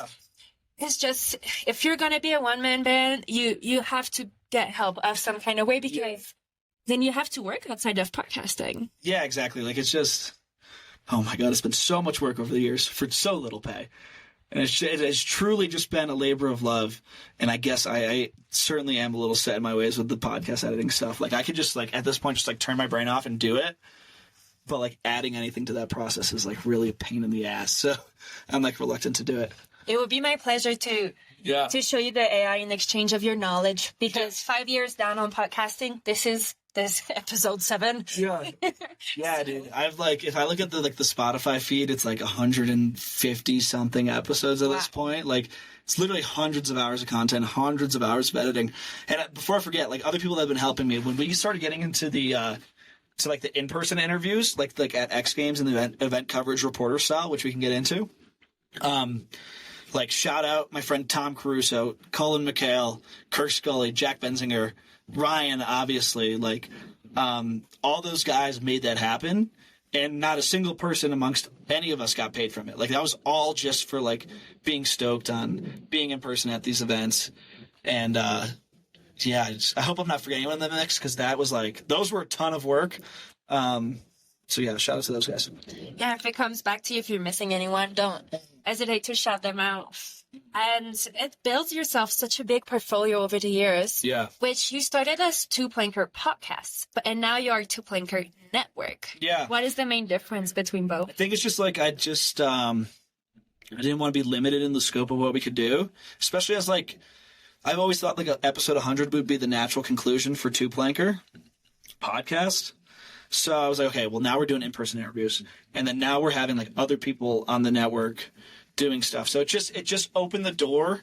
it's just, if you're going to be a one-man band, you have to get help of some kind of way because then you have to work outside of podcasting. Yeah, exactly. Like it's just, oh my God, it's been so much work over the years for so little pay. And it has truly just been a labor of love. And I guess I certainly am a little set in my ways with the podcast editing stuff. Like I could just like, at this point, just like turn my brain off and do it. But like adding anything to that process is like really a pain in the ass. So I'm like reluctant to do it. It would be my pleasure to show you the AI in exchange of your knowledge, because 5 years down on podcasting, this is episode 7. Yeah, dude. I've if I look at the Spotify feed, it's 150 something episodes at this point. It's literally hundreds of hours of content, hundreds of hours of editing. And before I forget, other people that have been helping me, when we started getting into the the in-person interviews, like at X Games and the event coverage reporter style, which we can get into. Shout out my friend Tom Caruso, Colin McHale, Kirk Scully, Jack Benzinger, Ryan, obviously. All those guys made that happen, and not a single person amongst any of us got paid from it. That was all just for being stoked on being in person at these events. And I hope I'm not forgetting anyone in the mix, because that was those were a ton of work. So yeah, shout out to those guys. Yeah, if it comes back to you, if you're missing anyone, don't hesitate to shout them out. And it builds yourself such a big portfolio over the years. Yeah. Which you started as Two Planker Podcasts, and now you are Two Planker Network. Yeah. What is the main difference between both? I think it's just I didn't want to be limited in the scope of what we could do, especially as I've always thought an episode 100 would be the natural conclusion for Two Planker Podcast. So I was okay, well, now we're doing in-person interviews, and then now we're having other people on the network doing stuff. So it just opened the door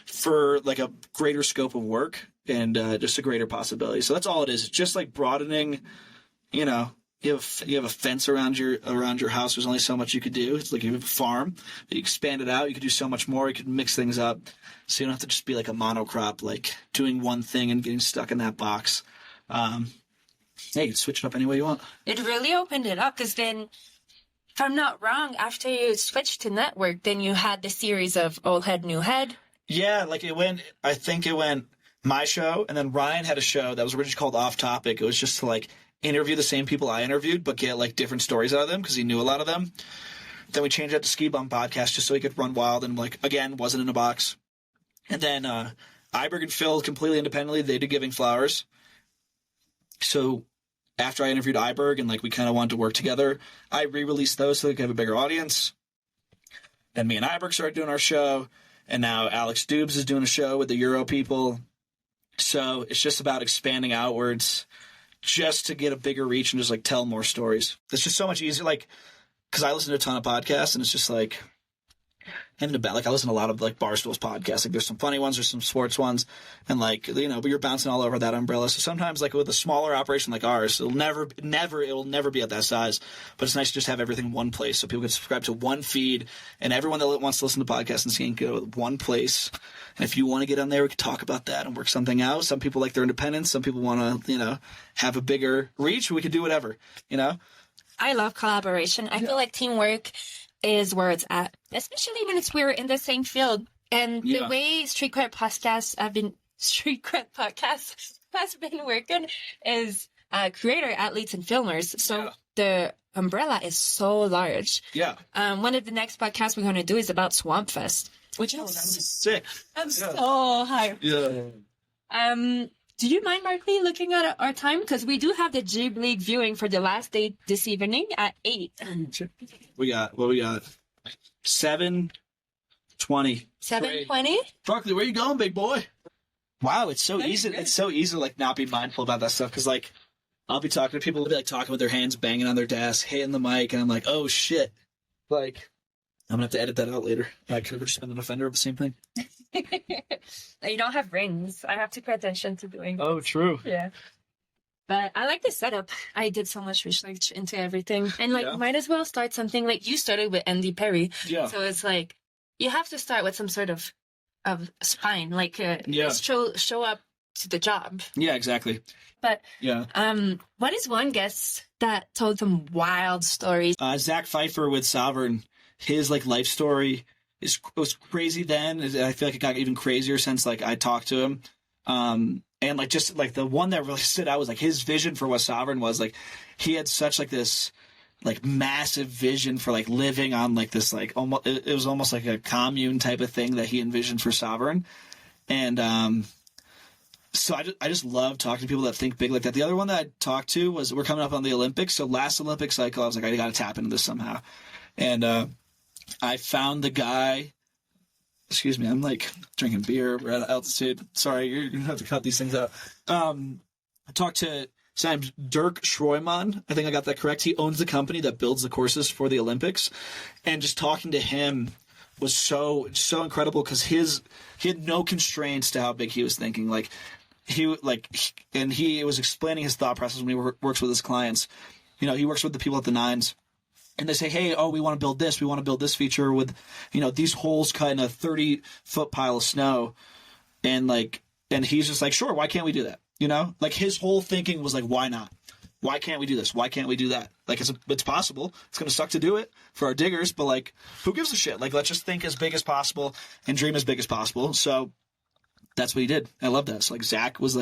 for a greater scope of work and just a greater possibility. So that's all it is. It's just broadening. You have a fence around your house. There's only so much you could do. It's you have a farm. You expand it out. You could do so much more. You could mix things up. So you don't have to just be a monocrop, doing one thing and getting stuck in that box. Hey, you can switch it up any way you want. It really opened it up, because then, if I'm not wrong, after you switched to network, then you had the series of Old Head, New Head. Yeah, I think it went my show, and then Ryan had a show that was originally called Off Topic. It was just to interview the same people I interviewed, but get different stories out of them, because he knew a lot of them. Then we changed that to Ski Bum Podcast just so he could run wild and again, wasn't in a box. And then Iberg and Phil completely independently, they did Giving Flowers. So after I interviewed Iberg and we kind of wanted to work together, I re-released those so they could have a bigger audience. Then me and Iberg started doing our show, and now Alex Dubes is doing a show with the Euro people. So it's just about expanding outwards just to get a bigger reach and just tell more stories. It's just so much easier, because I listen to a ton of podcasts, and it's just and I listen to a lot of Barstool's podcasts. There's some funny ones, there's some sports ones, and but you're bouncing all over that umbrella. So sometimes with a smaller operation like ours, it will never be at that size. But it's nice to just have everything in one place, so people can subscribe to one feed, and everyone that wants to listen to podcasts and seeing can go to one place. And if you want to get on there, we can talk about that and work something out. Some people like their independence. Some people want to have a bigger reach. We could do whatever. I love collaboration. I feel like teamwork is where it's at, especially when we're in the same field. And the way Street Cred Podcast has been working is creator, athletes, and filmers. So the umbrella is so large. Yeah. One of the next podcasts we're going to do is about Swamp Fest, which is sick. I'm so hyped. Yeah. Do you mind, Markley, looking at our time? Because we do have the Jib League viewing for the last day this evening at 8. We got 7:20. 7:20? Barkley, where you going, big boy? Wow, it's so easy. It's so easy to not be mindful about that stuff, because I'll be talking to people, they'll be talking with their hands banging on their desk, hitting the mic, and I'm oh shit. I'm gonna have to edit that out later. I could have just been an offender of the same thing. You don't have rings. I have to pay attention to doing this. Oh, true. Yeah. But I like the setup. I did so much research into everything. And might as well start something you started with Andy Perry. Yeah. So it's you have to start with some sort of spine. Show up to the job. Yeah, exactly. But yeah. What is one guest that told some wild stories? Zach Pfeiffer with Sovereign. His life story was crazy then. I feel it got even crazier since I talked to him. And just the one that really stood out was his vision for what Sovereign was. He had such this massive vision for living on this almost, it was almost like a commune type of thing that he envisioned for Sovereign. And so I just love talking to people that think big like that. The other one that I talked to was, we're coming up on the Olympics. So last Olympic cycle, I was I got to tap into this somehow. And I found the guy Excuse me, I'm like drinking beer. We're at altitude. Sorry, you're going to have to cut these things out. I talked to Dirk Schroeman. I think I got that correct. He owns the company that builds the courses for the Olympics. And just talking to him was so incredible because he had no constraints to how big he was thinking. He was explaining his thought process when he works with his clients. You know, he works with the people at the Nines. And they say, hey, we want to build this. We want to build this feature with, these holes cut in a 30-foot pile of snow. And he's just like, sure, why can't we do that? His whole thinking was like, why not? Why can't we do this? Why can't we do that? It's possible. It's going to suck to do it for our diggers, but who gives a shit? Let's just think as big as possible and dream as big as possible. So that's what he did. I love that. So Zach was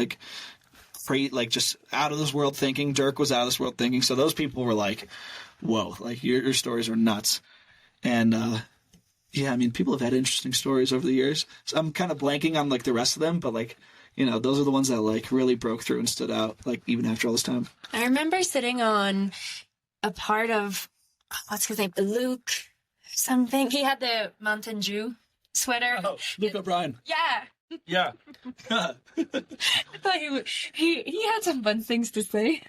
just out of this world thinking. Dirk was out of this world thinking. So those people were like, whoa, your stories are nuts. And, people have had interesting stories over the years. So I'm kind of blanking on the rest of them, but those are the ones that really broke through and stood out, even after all this time. I remember sitting on a part of, what's his name? Luke something. He had the Mountain Dew sweater. Oh, Luke O'Brien. Yeah. Yeah. I thought he had some fun things to say.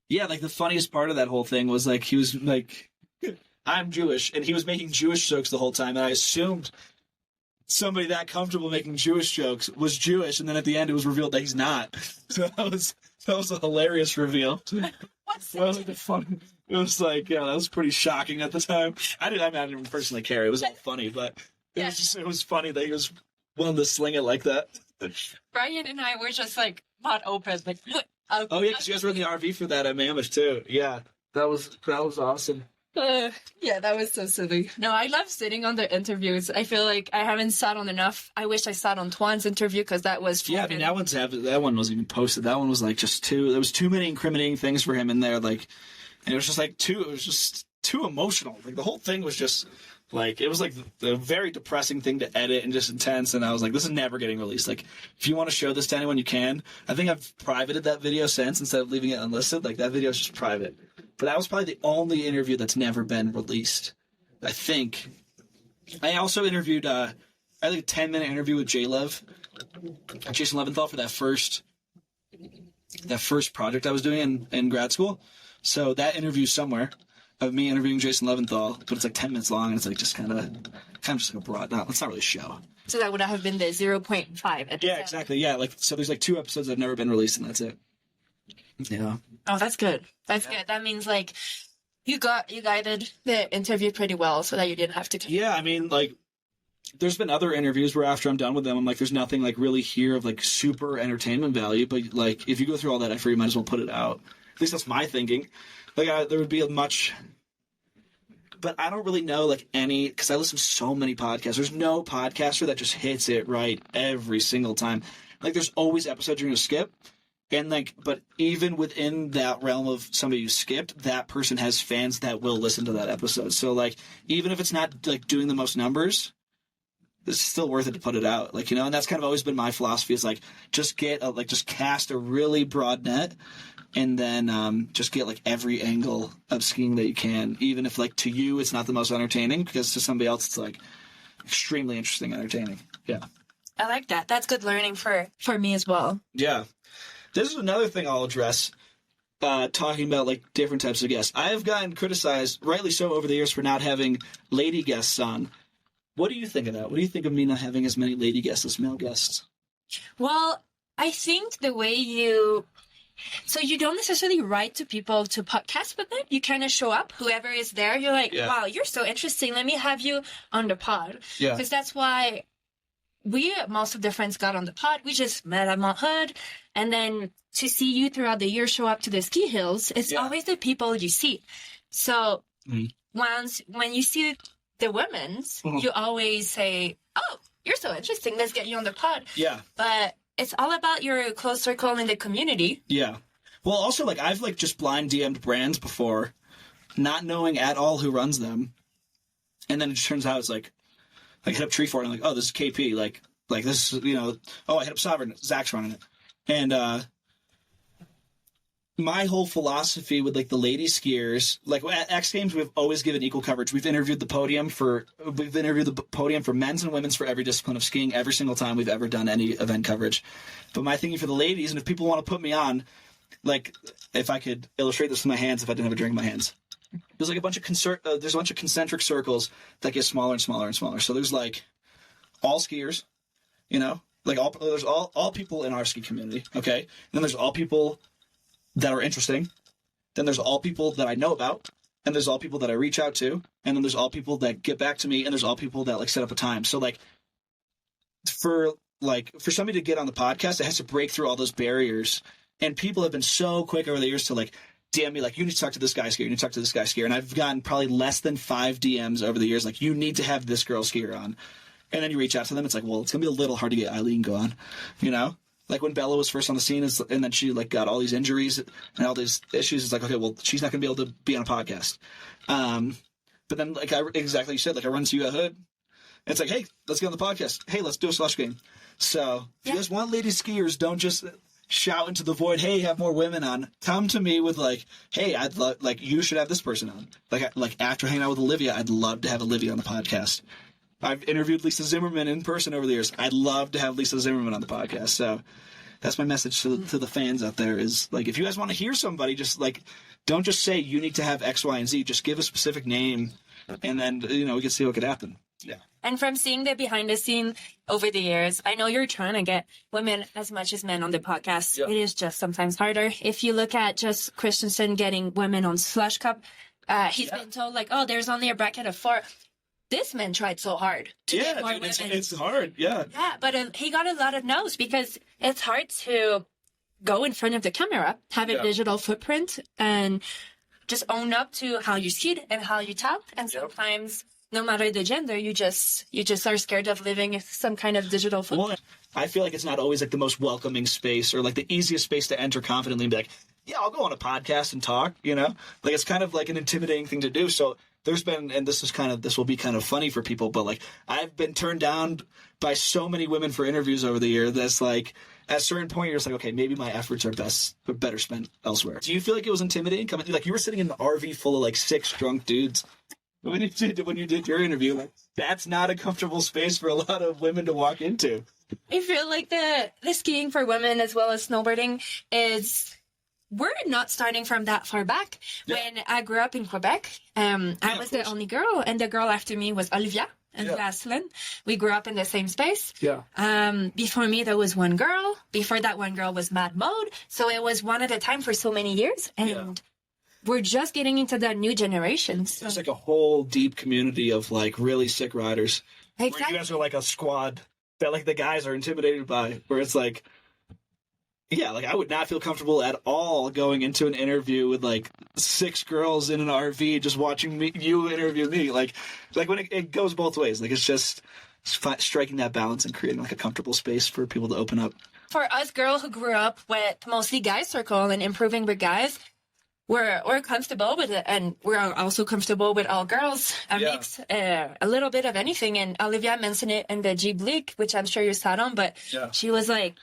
Yeah, the funniest part of that whole thing was he was I'm Jewish, and he was making Jewish jokes the whole time, and I assumed somebody that comfortable making Jewish jokes was Jewish, and then at the end it was revealed that he's not. So that was a hilarious reveal. What's that was funny. It was that was pretty shocking at the time. I didn't even personally care. It was all funny, but it was funny that he was willing to sling it like that. Brian and I were just not open, but oh yeah, because you guys were in the RV for that at Mammoth too. Yeah, that was awesome. Yeah, that was so silly. No, I love sitting on the interviews. I feel like I haven't sat on enough. I wish I sat on Twan's interview because that was fun. Yeah, that one wasn't even posted. That one was just too. There was too many incriminating things for him in there. And it was just It was just too emotional. The whole thing was just it was a very depressing thing to edit and just intense. And I was like, this is never getting released. If you want to show this to anyone, you can. I think I've privated that video since instead of leaving it unlisted. That video is just private. But that was probably the only interview that's never been released, I think. I also interviewed, a 10-minute interview with Jason Leventhal for that first project I was doing in grad school. So that interview's somewhere of me interviewing Jason Leventhal, but it's 10 minutes long, and it's just kind of just a broad. No, it's not really a show. So that would have been the 0.5 episode. Yeah, exactly. Yeah, so there's 2 episodes that have never been released, and that's it. Yeah. Oh, that's good. That's good. That means you guided the interview pretty well, so that you didn't have to. Yeah, there's been other interviews where after I'm done with them, I'm there's nothing really here of super entertainment value, but if you go through all that effort, you might as well put it out. At least that's my thinking. There would be but I don't really know any, because I listen to so many podcasts. There's no podcaster that just hits it right every single time. There's always episodes you're going to skip. And but even within that realm of somebody you skipped, that person has fans that will listen to that episode. So even if it's not doing the most numbers, it's still worth it to put it out. And that's kind of always been my philosophy is just get just cast a really broad net, and then just get every angle of skiing that you can, even if to you it's not the most entertaining, because to somebody else it's extremely interesting, entertaining. Yeah, I like that. That's good learning for me as well. Yeah. This is another thing I'll address, talking about different types of guests. I have gotten criticized, rightly so, over the years for not having lady guests on. What do you think of that? What do you think of me not having as many lady guests as male guests? Well, I think the way so you don't necessarily write to people to podcast with them. You kind of show up, whoever is there. You're wow, you're so interesting. Let me have you on the pod. Yeah. Because that's why most of the friends got on the pod. We just met at Mount Hood. And then to see you throughout the year show up to the ski hills, it's always the people you see. So when you see the women's, you always say, oh, you're so interesting. Let's get you on the pod. Yeah. But it's all about your close circle in the community. Yeah. Well, also, I've, just blind DM'd brands before, not knowing at all who runs them. And then it just turns out it's I hit up Treefort and oh, this is KP. This is, I hit up Sovereign. Zach's running it. And my whole philosophy with like the lady skiers, like at X Games, we've always given equal coverage. We've interviewed the podium for men's and women's for every discipline of skiing every single time we've ever done any event coverage. But my thinking for the ladies, and if people want to put me on, like if I could illustrate this with my hands, if I didn't have a drink in my hands, there's like a bunch of there's a bunch of concentric circles that get smaller and smaller and smaller. So there's like all skiers, you know, like there's all people in our ski community. Okay, and then there's all people that are interesting. Then there's all people that I know about, and there's all people that I reach out to, and then there's all people that get back to me, and there's all people that like set up a time. So like for somebody to get on the podcast, it has to break through all those barriers. And people have been so quick over the years to like DM me like, you need to talk to this guy skier, you need to talk to this guy skier. And I've gotten probably less than 5 DMs over the years like, you need to have this girl skier on. And then you reach out to them, it's like, well, it's gonna be a little hard to get Eileen go on, you know? Like when Bella was first on the scene, and then she like got all these injuries and all these issues. It's like, okay, well, she's not going to be able to be on a podcast. But then, like exactly you said, like I run to you at Hood. It's like, hey, let's get on the podcast. Hey, let's do a slush game. So if you guys want lady skiers, don't just shout into the void, hey, have more women on. Come to me with like, hey, I'd love, like, you should have this person on. Like after hanging out with Olivia, I'd love to have Olivia on the podcast. I've interviewed Lisa Zimmerman in person over the years. I'd love to have Lisa Zimmerman on the podcast. So that's my message to the fans out there is, like, if you guys want to hear somebody, just, like, don't just say you need to have X, Y, and Z. Just give a specific name, and then, you know, we can see what could happen. Yeah. And from seeing the behind the scene over the years, I know you're trying to get women as much as men on the podcast. Yeah. It is just sometimes harder. If you look at just Christensen getting women on Slush Cup, he's been told, like, oh, there's only a bracket of 4. This man tried so hard to get more women. It's hard, yeah. Yeah, but he got a lot of no's because it's hard to go in front of the camera, have a digital footprint, and just own up to how you skied and how you talk. And sometimes, no matter the gender, you just are scared of living some kind of digital footprint. Well, I feel like it's not always like the most welcoming space or like the easiest space to enter confidently and be like, yeah, I'll go on a podcast and talk, you know? Like it's kind of like an intimidating thing to do. So there's been, and this will be kind of funny for people, but like I've been turned down by so many women for interviews over the year that's like, at a certain point you're just like, okay, maybe my efforts are better spent elsewhere. Do you feel like it was intimidating coming? Like you were sitting in an RV full of like 6 drunk dudes when you did your interview. Like that's not a comfortable space for a lot of women to walk into. I feel like the skiing for women as well as snowboarding is, we're not starting from that far back. Yeah. When I grew up in Quebec, I was the only girl, and the girl after me was Olivia and Jocelyn. We grew up in the same space. Yeah. Before me, there was one girl. Before that one girl was Mad Mode. So it was one at a time for so many years. And we're just getting into that new generation. So. There's like a whole deep community of like really sick riders. Exactly. Where you guys are like a squad that like the guys are intimidated by, where it's like, yeah, like I would not feel comfortable at all going into an interview with like 6 girls in an RV just watching you interview me. Like when it goes both ways. Like it's just striking that balance and creating like a comfortable space for people to open up. For us girls who grew up with mostly guys circle and improving with guys, we're comfortable with it, and we're also comfortable with all girls. A mix, a little bit of anything. And Olivia mentioned it in the Jeep League, which I'm sure you sat on, but she was like,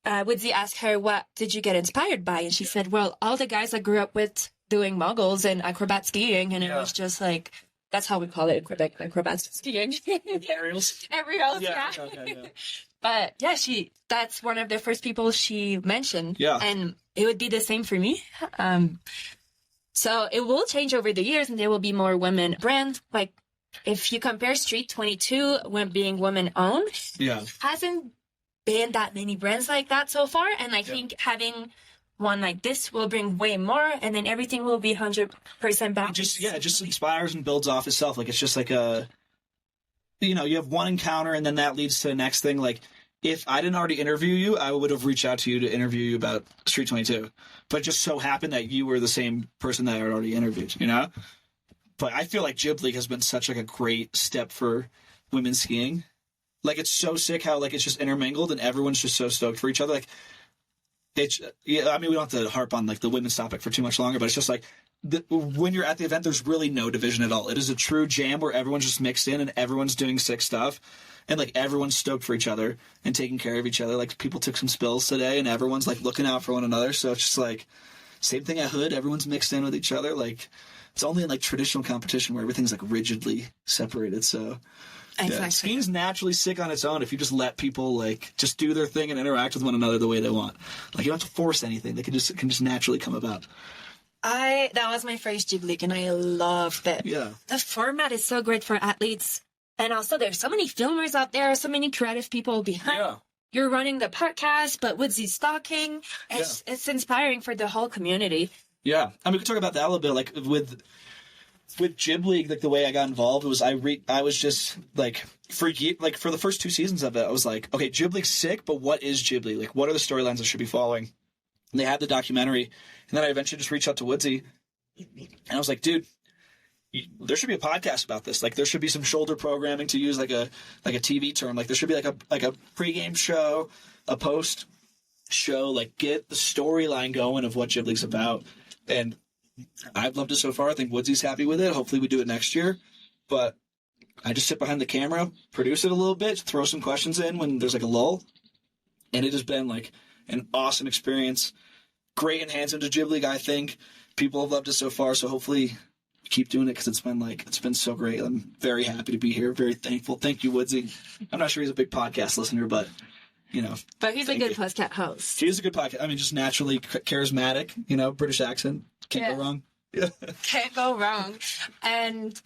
Woodsy asked her, what did you get inspired by? And she said, well, all the guys I grew up with doing moguls and acrobat skiing. And it was just like, that's how we call it in Quebec, acrobat skiing. Aerials. Aerials, yeah. But yeah, that's one of the first people she mentioned. Yeah. And it would be the same for me. So it will change over the years and there will be more women brands. Like if you compare Street 22 when being women owned, hasn't been that many brands like that so far, and I think having one like this will bring way more, and then everything will be 100% back. It just inspires and builds off itself. Like it's just like a, you know, you have one encounter and then that leads to the next thing. Like if I didn't already interview you, I would have reached out to you to interview you about Street 22, but it just so happened that you were the same person that I had already interviewed, you know. But I feel like Jib League has been such like a great step for women skiing. Like, it's so sick how, like, it's just intermingled and everyone's just so stoked for each other. Like, it's, yeah, I mean, we don't have to harp on, like, the women's topic for too much longer, but it's just, like, when you're at the event, there's really no division at all. It is a true jam where everyone's just mixed in and everyone's doing sick stuff. and like everyone's stoked for each other and taking care of each other. Like people took some spills today, and everyone's like looking out for one another. So it's just like same thing at Hood. Everyone's mixed in with each other. Like it's only in like traditional competition where everything's like rigidly separated. So Exactly. yeah, skiing's naturally sick on its own if you just let people like just do their thing and interact with one another the way they want. Like you don't have to force anything; it can just naturally come about. That was my first Jib League, and I loved it. Yeah, the format is so great for athletes, and also there's so many filmers out there, so many creative people behind. Yeah. You're running the podcast, but Woodsy stalking. It's inspiring for the whole community. Yeah, I mean, we could talk about that a little bit. Like with Jib League, like the way I got involved was I was just like for the first 2 seasons of it, I was like, okay, Jib League's sick, but what is Jib League? Like, what are the storylines I should be following? And they had the documentary, and then I eventually just reached out to Woodsy, and I was like, dude, there should be a podcast about this. Like, there should be some shoulder programming, to use like a TV term. Like, there should be like a pregame show, a post show. Like, get the storyline going of what Jib League's about. And I've loved it so far. I think Woodsy's happy with it. Hopefully, we do it next year. But I just sit behind the camera, produce it a little bit, throw some questions in when there's like a lull, and it has been like an awesome experience. Great enhancement to Jib League, I think. People have loved it so far, so hopefully keep doing it because it's been so great. I'm very happy to be here, very thankful. Thank you, Woodsy. I'm not sure he's a big podcast listener, but you know. But he's a good podcast host. He's a good podcast. I mean, just naturally charismatic, you know, British accent. Can't go wrong. Yeah. Can't go wrong. And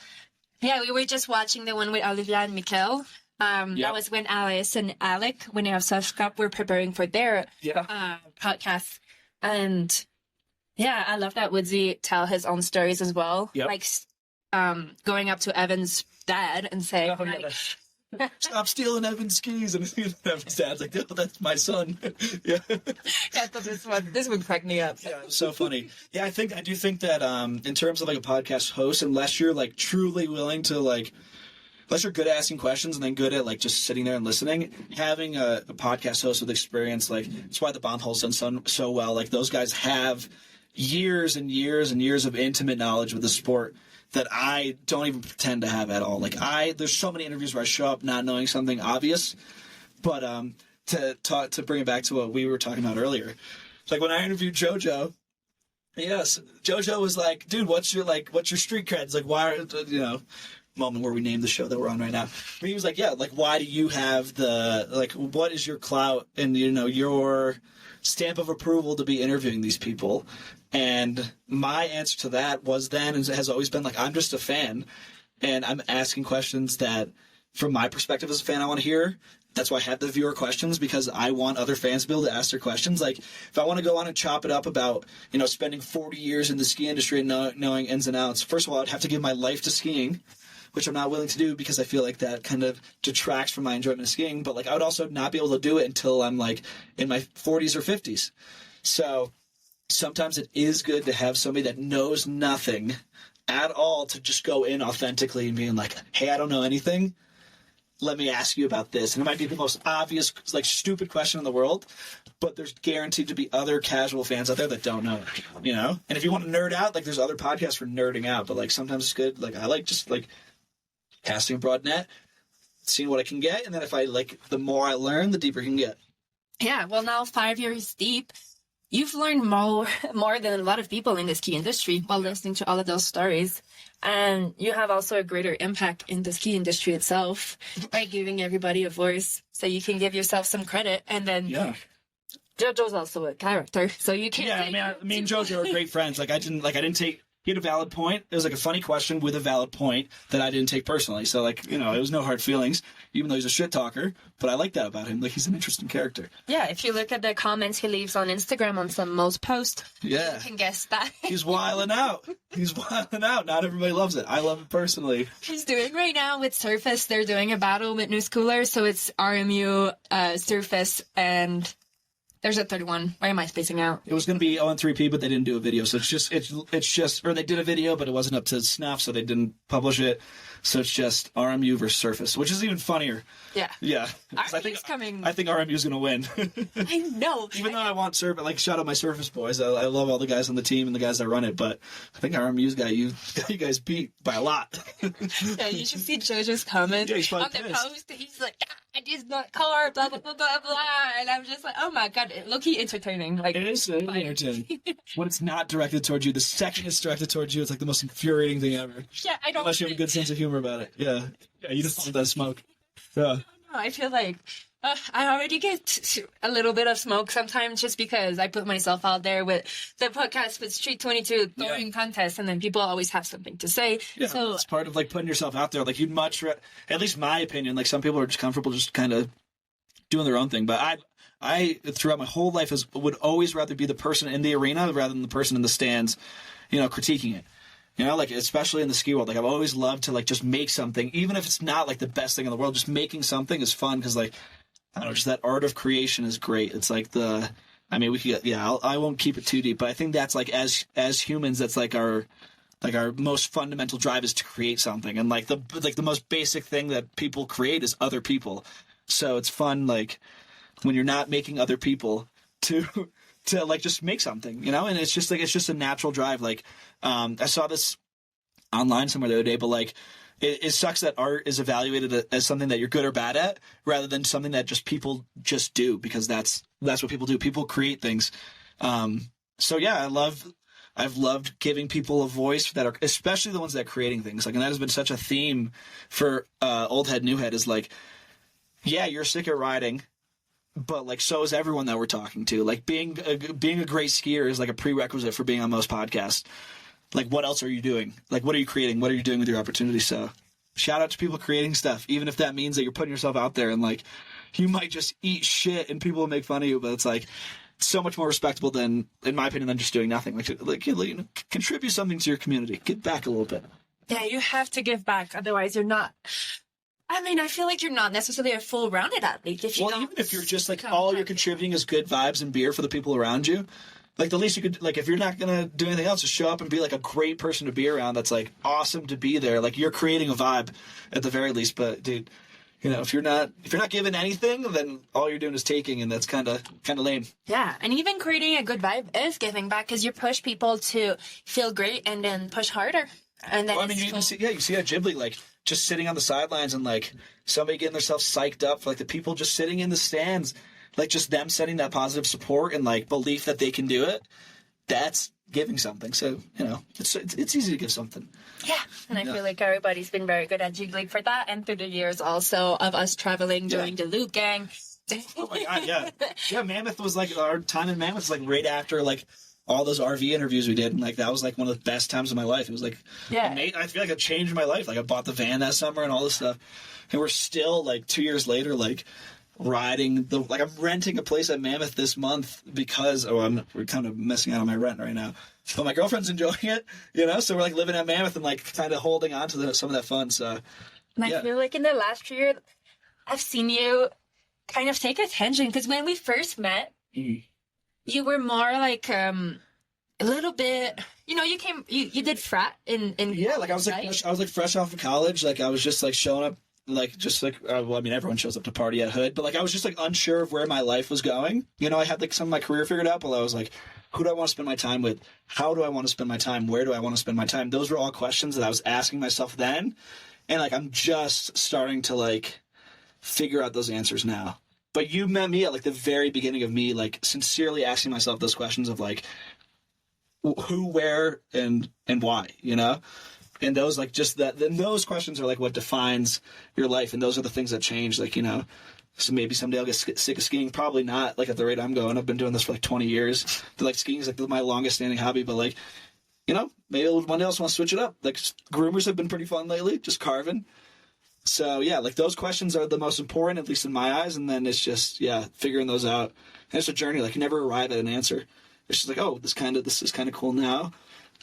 yeah, we were just watching the one with Olivia and Mikkel. That was when Alice and Alec, when they have Soft Cup, were preparing for their podcast. And yeah, I love that Woodsy tell his own stories as well. Yep. Like going up to Evan's dad and saying, stop stealing Evan's skis. And Evan's dad's like, oh, that's my son. Yeah. This would crack me up. Yeah, it was so funny. Yeah, I do think that in terms of like a podcast host, unless you're like truly willing to like, unless you're good at asking questions and then good at like just sitting there and listening, having a podcast host with experience, like that's why the Bomb Hole's done so well. Like those guys have years and years and years of intimate knowledge with the sport that I don't even pretend to have at all. Like there's so many interviews where I show up not knowing something obvious, but to bring it back to what we were talking about earlier, like when I interviewed JoJo, yes, JoJo was like, dude, what's your street creds? Like, why, you know, moment where we named the show that we're on right now. But he was like, yeah, like, why do you have what is your clout and, you know, your stamp of approval to be interviewing these people? And my answer to that was then and has always been like, I'm just a fan and I'm asking questions that from my perspective as a fan I want to hear. That's why I have the viewer questions, because I want other fans to be able to ask their questions. Like if I want to go on and chop it up about, you know, spending 40 years in the ski industry and knowing ins and outs, first of all, I'd have to give my life to skiing, which I'm not willing to do because I feel like that kind of detracts from my enjoyment of skiing. But like I would also not be able to do it until I'm like in my 40s or 50s. So sometimes it is good to have somebody that knows nothing at all to just go in authentically and being like, hey, I don't know anything. Let me ask you about this. And it might be the most obvious, like, stupid question in the world, but there's guaranteed to be other casual fans out there that don't know, you know? And if you want to nerd out, like, there's other podcasts for nerding out, but, like, sometimes it's good. Like, I like just, like, casting a broad net, seeing what I can get, and then if I, like, the more I learn, the deeper you can get. Yeah, well, now 5 years deep, you've learned more than a lot of people in the ski industry while listening to all of those stories. And you have also a greater impact in the ski industry itself by giving everybody a voice so you can give yourself some credit. And then JoJo's also a character, so you can't. Yeah, me and JoJo are great friends. Like I didn't take. He had a valid point. It was like a funny question with a valid point that I didn't take personally. So like, you know, it was no hard feelings, even though he's a shit talker. But I like that about him. Like he's an interesting character. Yeah, if you look at the comments he leaves on Instagram on some most posts, you can guess that. He's wilding out. Not everybody loves it. I love it personally. He's doing right now with Surface. They're doing a battle with New Schoolers. So it's RMU, Surface, and There's a third one. Why am I spacing out? It was going to be ON3P, but they didn't do a video. So it's just, or they did a video, but it wasn't up to snuff, so they didn't publish it. So it's just RMU versus Surface, which is even funnier. Yeah. Yeah. RMU's coming. I think RMU is going to win. I know. Even though I want Surface, like, shout out my Surface boys. I love all the guys on the team and the guys that run it, but I think RMU's got you guys beat by a lot. Yeah, you should see Jojo's comment on the post. He's like, I did not car, blah, blah, blah, blah, blah. And I'm just like, oh my God, low-key entertaining. Like, it is entertaining. When it's not directed towards you, the second it's directed towards you, it's like the most infuriating thing ever. Yeah, I don't. Unless you have a good sense of humor about it. Yeah, you just want that smoke. Yeah. I feel like I already get a little bit of smoke sometimes just because I put myself out there with the podcast with Street 22 throwing contests, and then people always have something to say. Yeah, so it's part of like putting yourself out there. Like you'd much, at least my opinion, like some people are just comfortable just kind of doing their own thing. But I throughout my whole life would always rather be the person in the arena rather than the person in the stands, critiquing it. Like especially in the ski world, like I've always loved to like just make something, even if it's not like the best thing in the world. Just making something is fun because like I don't know, just that art of creation is great. It's like we could I won't keep it too deep, but I think that's like as humans, that's like our most fundamental drive is to create something, and like the most basic thing that people create is other people. So it's fun like when you're not making other people to like just make something, and it's just a natural drive. Like I saw this online somewhere the other day, but like it sucks that art is evaluated as something that you're good or bad at rather than something that just people just do, because that's what people do. People create things. So yeah, I've loved giving people a voice that are, especially the ones that are creating things. Like, and that has been such a theme for Old Head, New Head is like, yeah, you're sick at riding, but like so is everyone that we're talking to. Like being a great skier is like a prerequisite for being on most podcasts. Like what else are you doing? Like what are you creating? What are you doing with your opportunity? So shout out to people creating stuff, even if that means that you're putting yourself out there and like you might just eat shit and people will make fun of you, but it's like so much more respectable than, in my opinion, than just doing nothing. Like contribute something to your community. Give back a little bit. Yeah, you have to give back. Otherwise, you're not. I mean, I feel like you're not necessarily a full-rounded athlete. Even if you're just like all you're contributing is good vibes and beer for the people around you, like the least you could, like if you're not gonna do anything else, just show up and be like a great person to be around. That's like awesome to be there. Like you're creating a vibe at the very least. But dude, if you're not giving anything, then all you're doing is taking, and that's kind of lame. Yeah, and even creating a good vibe is giving back because you push people to feel great and then push harder. And then you see how Ghibli like just sitting on the sidelines and like somebody getting themselves psyched up for like the people just sitting in the stands, like just them setting that positive support and like belief that they can do it. That's giving something. So it's easy to give something. Yeah, and I feel like everybody's been very good at jiggling for that, and through the years also of us traveling during the Loop Gang. Oh my God, yeah. Mammoth was like our time in Mammoth was like right after like all those RV interviews we did, and like that was like one of the best times of my life. It was like, I feel like it changed my life. Like I bought the van that summer and all this stuff, and we're still like 2 years later, like riding I'm renting a place at Mammoth this month because we're kind of missing out on my rent right now, but my girlfriend's enjoying it, so we're like living at Mammoth and like kind of holding on to some of that fun. So, and I feel like in the last year, I've seen you kind of take attention because when we first met. You were more like a little bit, you did frat in like I was like I was like fresh off of college, like I was just like showing up, like just like everyone shows up to party at Hood, but like I was just like unsure of where my life was going. I had like some of my career figured out, but I was like, who do I want to spend my time with? How do I want to spend my time? Where do I want to spend my time? Those were all questions that I was asking myself then, and like I'm just starting to like figure out those answers now. But you met me at like the very beginning of me like sincerely asking myself those questions of like who, where, and why, and those like just that. Then those questions are like what defines your life, and those are the things that change. Like so maybe someday I'll get sick of skiing. Probably not. Like at the rate I'm going, I've been doing this for like 20 years. But like skiing is like my longest standing hobby. But like maybe one day I'll want to switch it up. Like groomers have been pretty fun lately, just carving. So, yeah, like those questions are the most important, at least in my eyes. And then it's just, figuring those out. And it's a journey. Like, you never arrive at an answer. It's just like, oh, this is kind of cool now.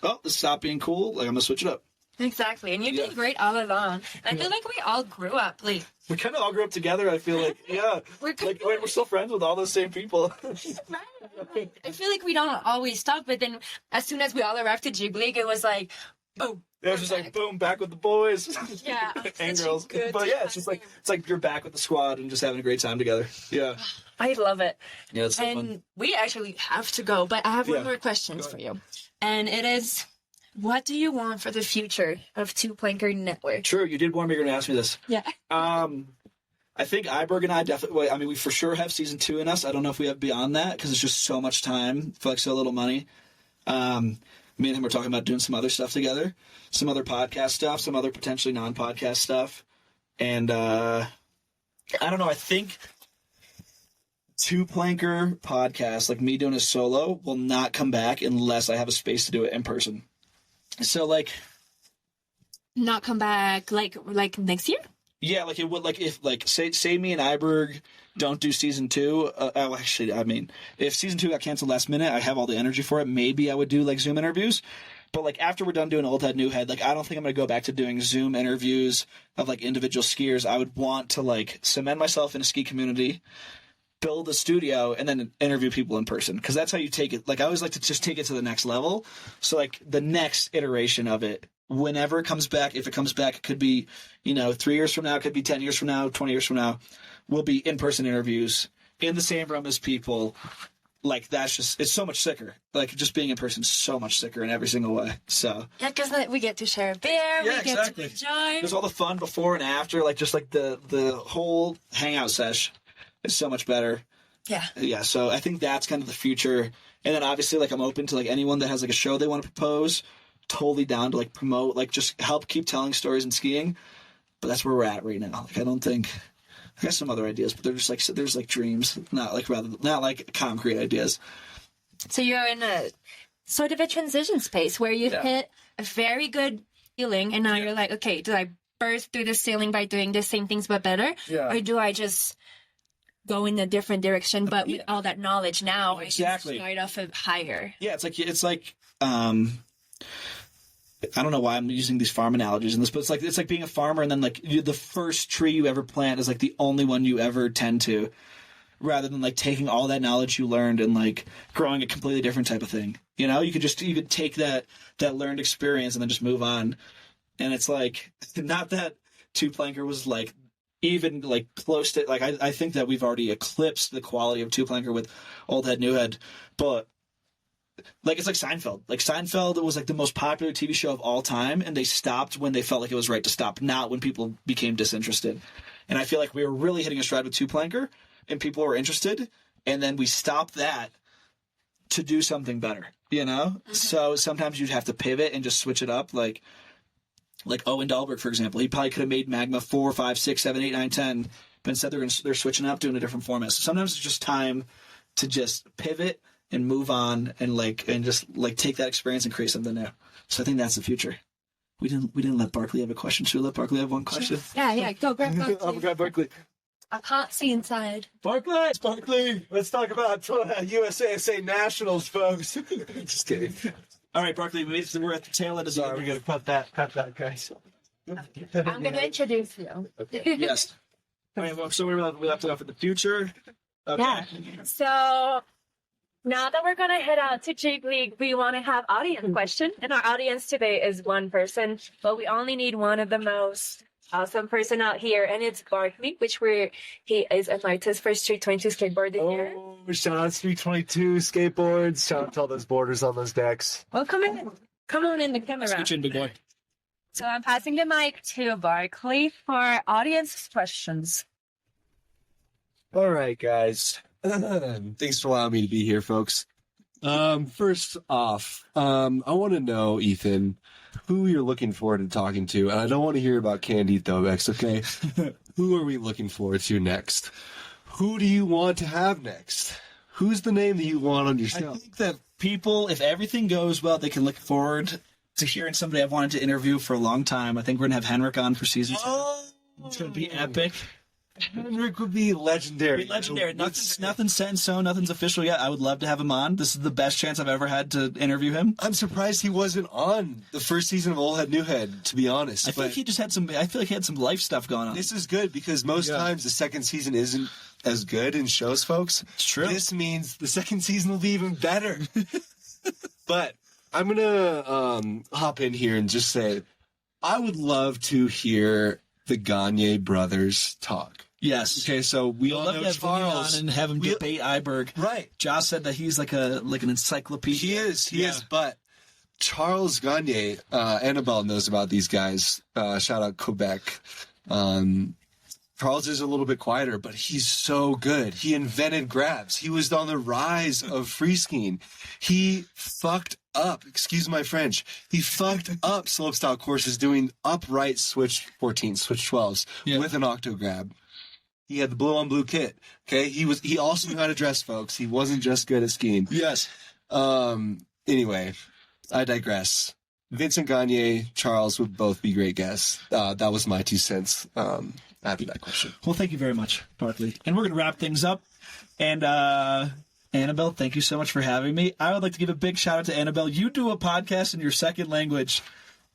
Oh, this stopped being cool. Like, I'm going to switch it up. Exactly. And you did great all along. I feel like we all grew up. Like, we kind of all grew up together, I feel like. Yeah. We're still friends with all those same people. I feel like we don't always stop, but then as soon as we all arrived to Jig League, it was like, boom. It was just like, boom, back with the boys. Yeah. And girls. But yeah, it's like you're back with the squad and just having a great time together. Yeah. I love it. Yeah, it's so and fun. we actually have to go, but I have one more question for you. And it is, what do you want for the future of Two Planker Network? True, you did warn me you're going to ask me this. Yeah. I think Iberg and I definitely, I mean, we for sure have season 2 in us. I don't know if we have beyond that because it's just so much time for like so little money. Me and him were talking about doing some other stuff together, some other podcast stuff, some other potentially non-podcast stuff. And I don't know, I think Two Planker podcast, like me doing a solo, will not come back unless I have a space to do it in person. So like, Not come back like next year? yeah, like it would, like if like say me and Iberg don't do season 2. Actually, I mean, if season 2 got canceled last minute, I have all the energy for it. Maybe I would do like Zoom interviews. But like after we're done doing Old Head, New Head, like I don't think I'm gonna go back to doing Zoom interviews of like individual skiers. I would want to like cement myself in a ski community, build a studio, and then interview people in person, because that's how you take it. Like I always like to just take it to the next level. So like the next iteration of it, whenever it comes back, if it comes back, it could be 3 years from now, it could be 10 years from now, 20 years from now, will be in-person interviews in the same room as people. Like that's just, it's so much sicker. Like just being in person is so much sicker in every single way. So Yeah, because we get to share a beer, we get to enjoy. There's all the fun before and after, like just like the whole hangout sesh is so much better. Yeah, so I think that's kind of the future. And then obviously like I'm open to like anyone that has like a show they want to propose. Totally down to like promote, like just help keep telling stories and skiing. But that's where we're at right now. Like I don't think, I got some other ideas, but they're just like, there's like dreams, not like concrete ideas. So you're in a sort of a transition space where you hit a very good feeling, and now you're like, okay, do I burst through the ceiling by doing the same things but better? Yeah. Or do I just go in a different direction, but with all that knowledge now, Exactly. I can start off higher? Yeah, it's like I don't know why I'm using these farm analogies in this, but it's like being a farmer, and then like the first tree you ever plant is like the only one you ever tend to, rather than like taking all that knowledge you learned and like growing a completely different type of thing. You could take that learned experience and then just move on. And it's like, not that Two Planker was like even like close to, like I think that we've already eclipsed the quality of Two Planker with Old Head, New Head, but like it's like Seinfeld. Like Seinfeld was like the most popular TV show of all time, and they stopped when they felt like it was right to stop, not when people became disinterested. And I feel like we were really hitting a stride with Two Planker, and people were interested, and then we stopped that to do something better, Mm-hmm. So sometimes you'd have to pivot and just switch it up. Like Owen Dahlberg, for example, he probably could have made Magma 4, 5, 6, 7, 8, 9, 10, but instead they're switching up, doing a different format. So sometimes it's just time to just pivot and move on and just take that experience and create something new. So I think that's the future. We didn't let Barkley have a question. Should we let Barkley have one question? Yeah, go grab Barkley. Oh my God, Barkley. I can't see inside. Barkley, let's talk about USASA Nationals, folks. Just kidding. All right, Barkley, we're at the tail end of Sorry, we're gonna cut that, guys. I'm gonna introduce you. Yes. All right, well, so we left it off in the future. Okay. Yeah. So now that we're going to head out to Jig League, we want to have audience question. And our audience today is one person, but we only need one of the most awesome person out here. And it's Barkley, he is invited for Street 22 skateboarding here. Oh, shout out Street 22 skateboards. Shout out to all those boarders on those decks. Well, come in. Come on in the camera. Scooch in, big boy. So I'm passing the mic to Barkley for audience questions. All right, guys. Thanks for allowing me to be here, folks. First off, I want to know, Ethan, who you're looking forward to talking to. And I don't want to hear about Candy Thobex, okay? Who are we looking forward to next? Who do you want to have next? Who's the name that you want on your show? I think that people, if everything goes well, they can look forward to hearing somebody I've wanted to interview for a long time. I think we're going to have Henrik on for season 2. It's going to be epic. Henrik would be legendary. Legendary. Nothing's set in stone. Nothing's official yet. I would love to have him on. This is the best chance I've ever had to interview him. I'm surprised he wasn't on the first season of Old Head New Head, to be honest. I feel like he just had some. I feel like he had some life stuff going on. This is good because most times the second season isn't as good in shows, folks. It's true. This means the second season will be even better. But I'm gonna hop in here and just say, I would love to hear the Gagne brothers talk. Yes. Okay, so we all love know to have Charles on and have him debate Iberg. Right. Josh said that he's like an encyclopedia. He is. But Charles Gagne, Annabelle knows about these guys. Shout out Quebec. Charles is a little bit quieter, but he's so good. He invented grabs. He was on the rise of free skiing. He fucked up, excuse my French, he fucked up slopestyle courses doing upright switch 14s, switch 12s with an octo grab. He had the blue on blue kit. Okay, he also knew how to dress, folks. He wasn't just good at skiing. Yes. Anyway, I digress. Vincent Gagne, Charles would both be great guests. That was my 2 cents after that question. Well, thank you very much, Barkley. And we're going to wrap things up. And Annabelle, thank you so much for having me. I would like to give a big shout out to Annabelle. You do a podcast in your second language.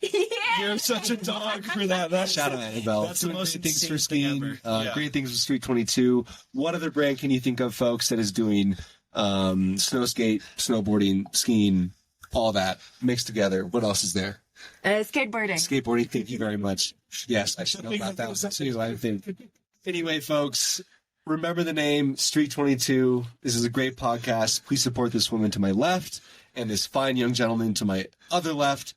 Yeah. You're such a dog for that. Shout out, Annabelle. That's the most great things for skiing skiing. Great things with Street 22. What other brand can you think of, folks, that is doing snow skate, snowboarding, skiing, all that mixed together? What else is there? Skateboarding. Thank you very much. Yes, I should know about that one too, I think. Anyway, folks, remember the name Street 22. This is a great podcast. Please support this woman to my left and this fine young gentleman to my other left.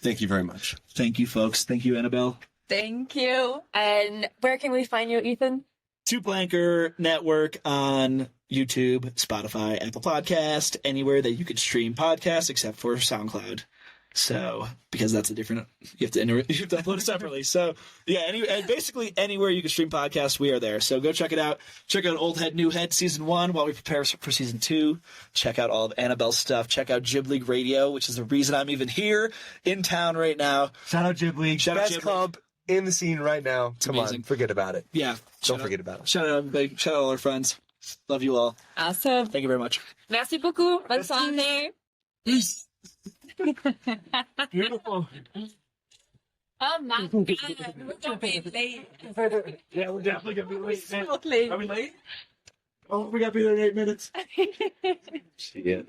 Thank you very much. Thank you, folks. Thank you, Annabelle. Thank you. And where can we find you, Ethan? Two Blanker Network on YouTube, Spotify, Apple Podcast, anywhere that you could stream podcasts except for SoundCloud. So, because that's a different, you have to upload it separately. So, yeah, basically anywhere you can stream podcasts, we are there. So go check it out. Check out Old Head, New Head Season 1 while we prepare for Season 2. Check out all of Annabelle's stuff. Check out Jib League Radio, which is the reason I'm even here in town right now. Shout out Jib League. Best club in the scene right now. Come amazing. on, forget about it. Yeah. Don't forget about it. Shout out everybody. Shout out all our friends. Love you all. Awesome. Thank you very much. Merci beaucoup. Bonne soirée. Beautiful. Oh my God. We're gonna be late. Yeah, we're definitely going to be late. So late. Are we late? Oh, we got to be there in 8 minutes. Shit.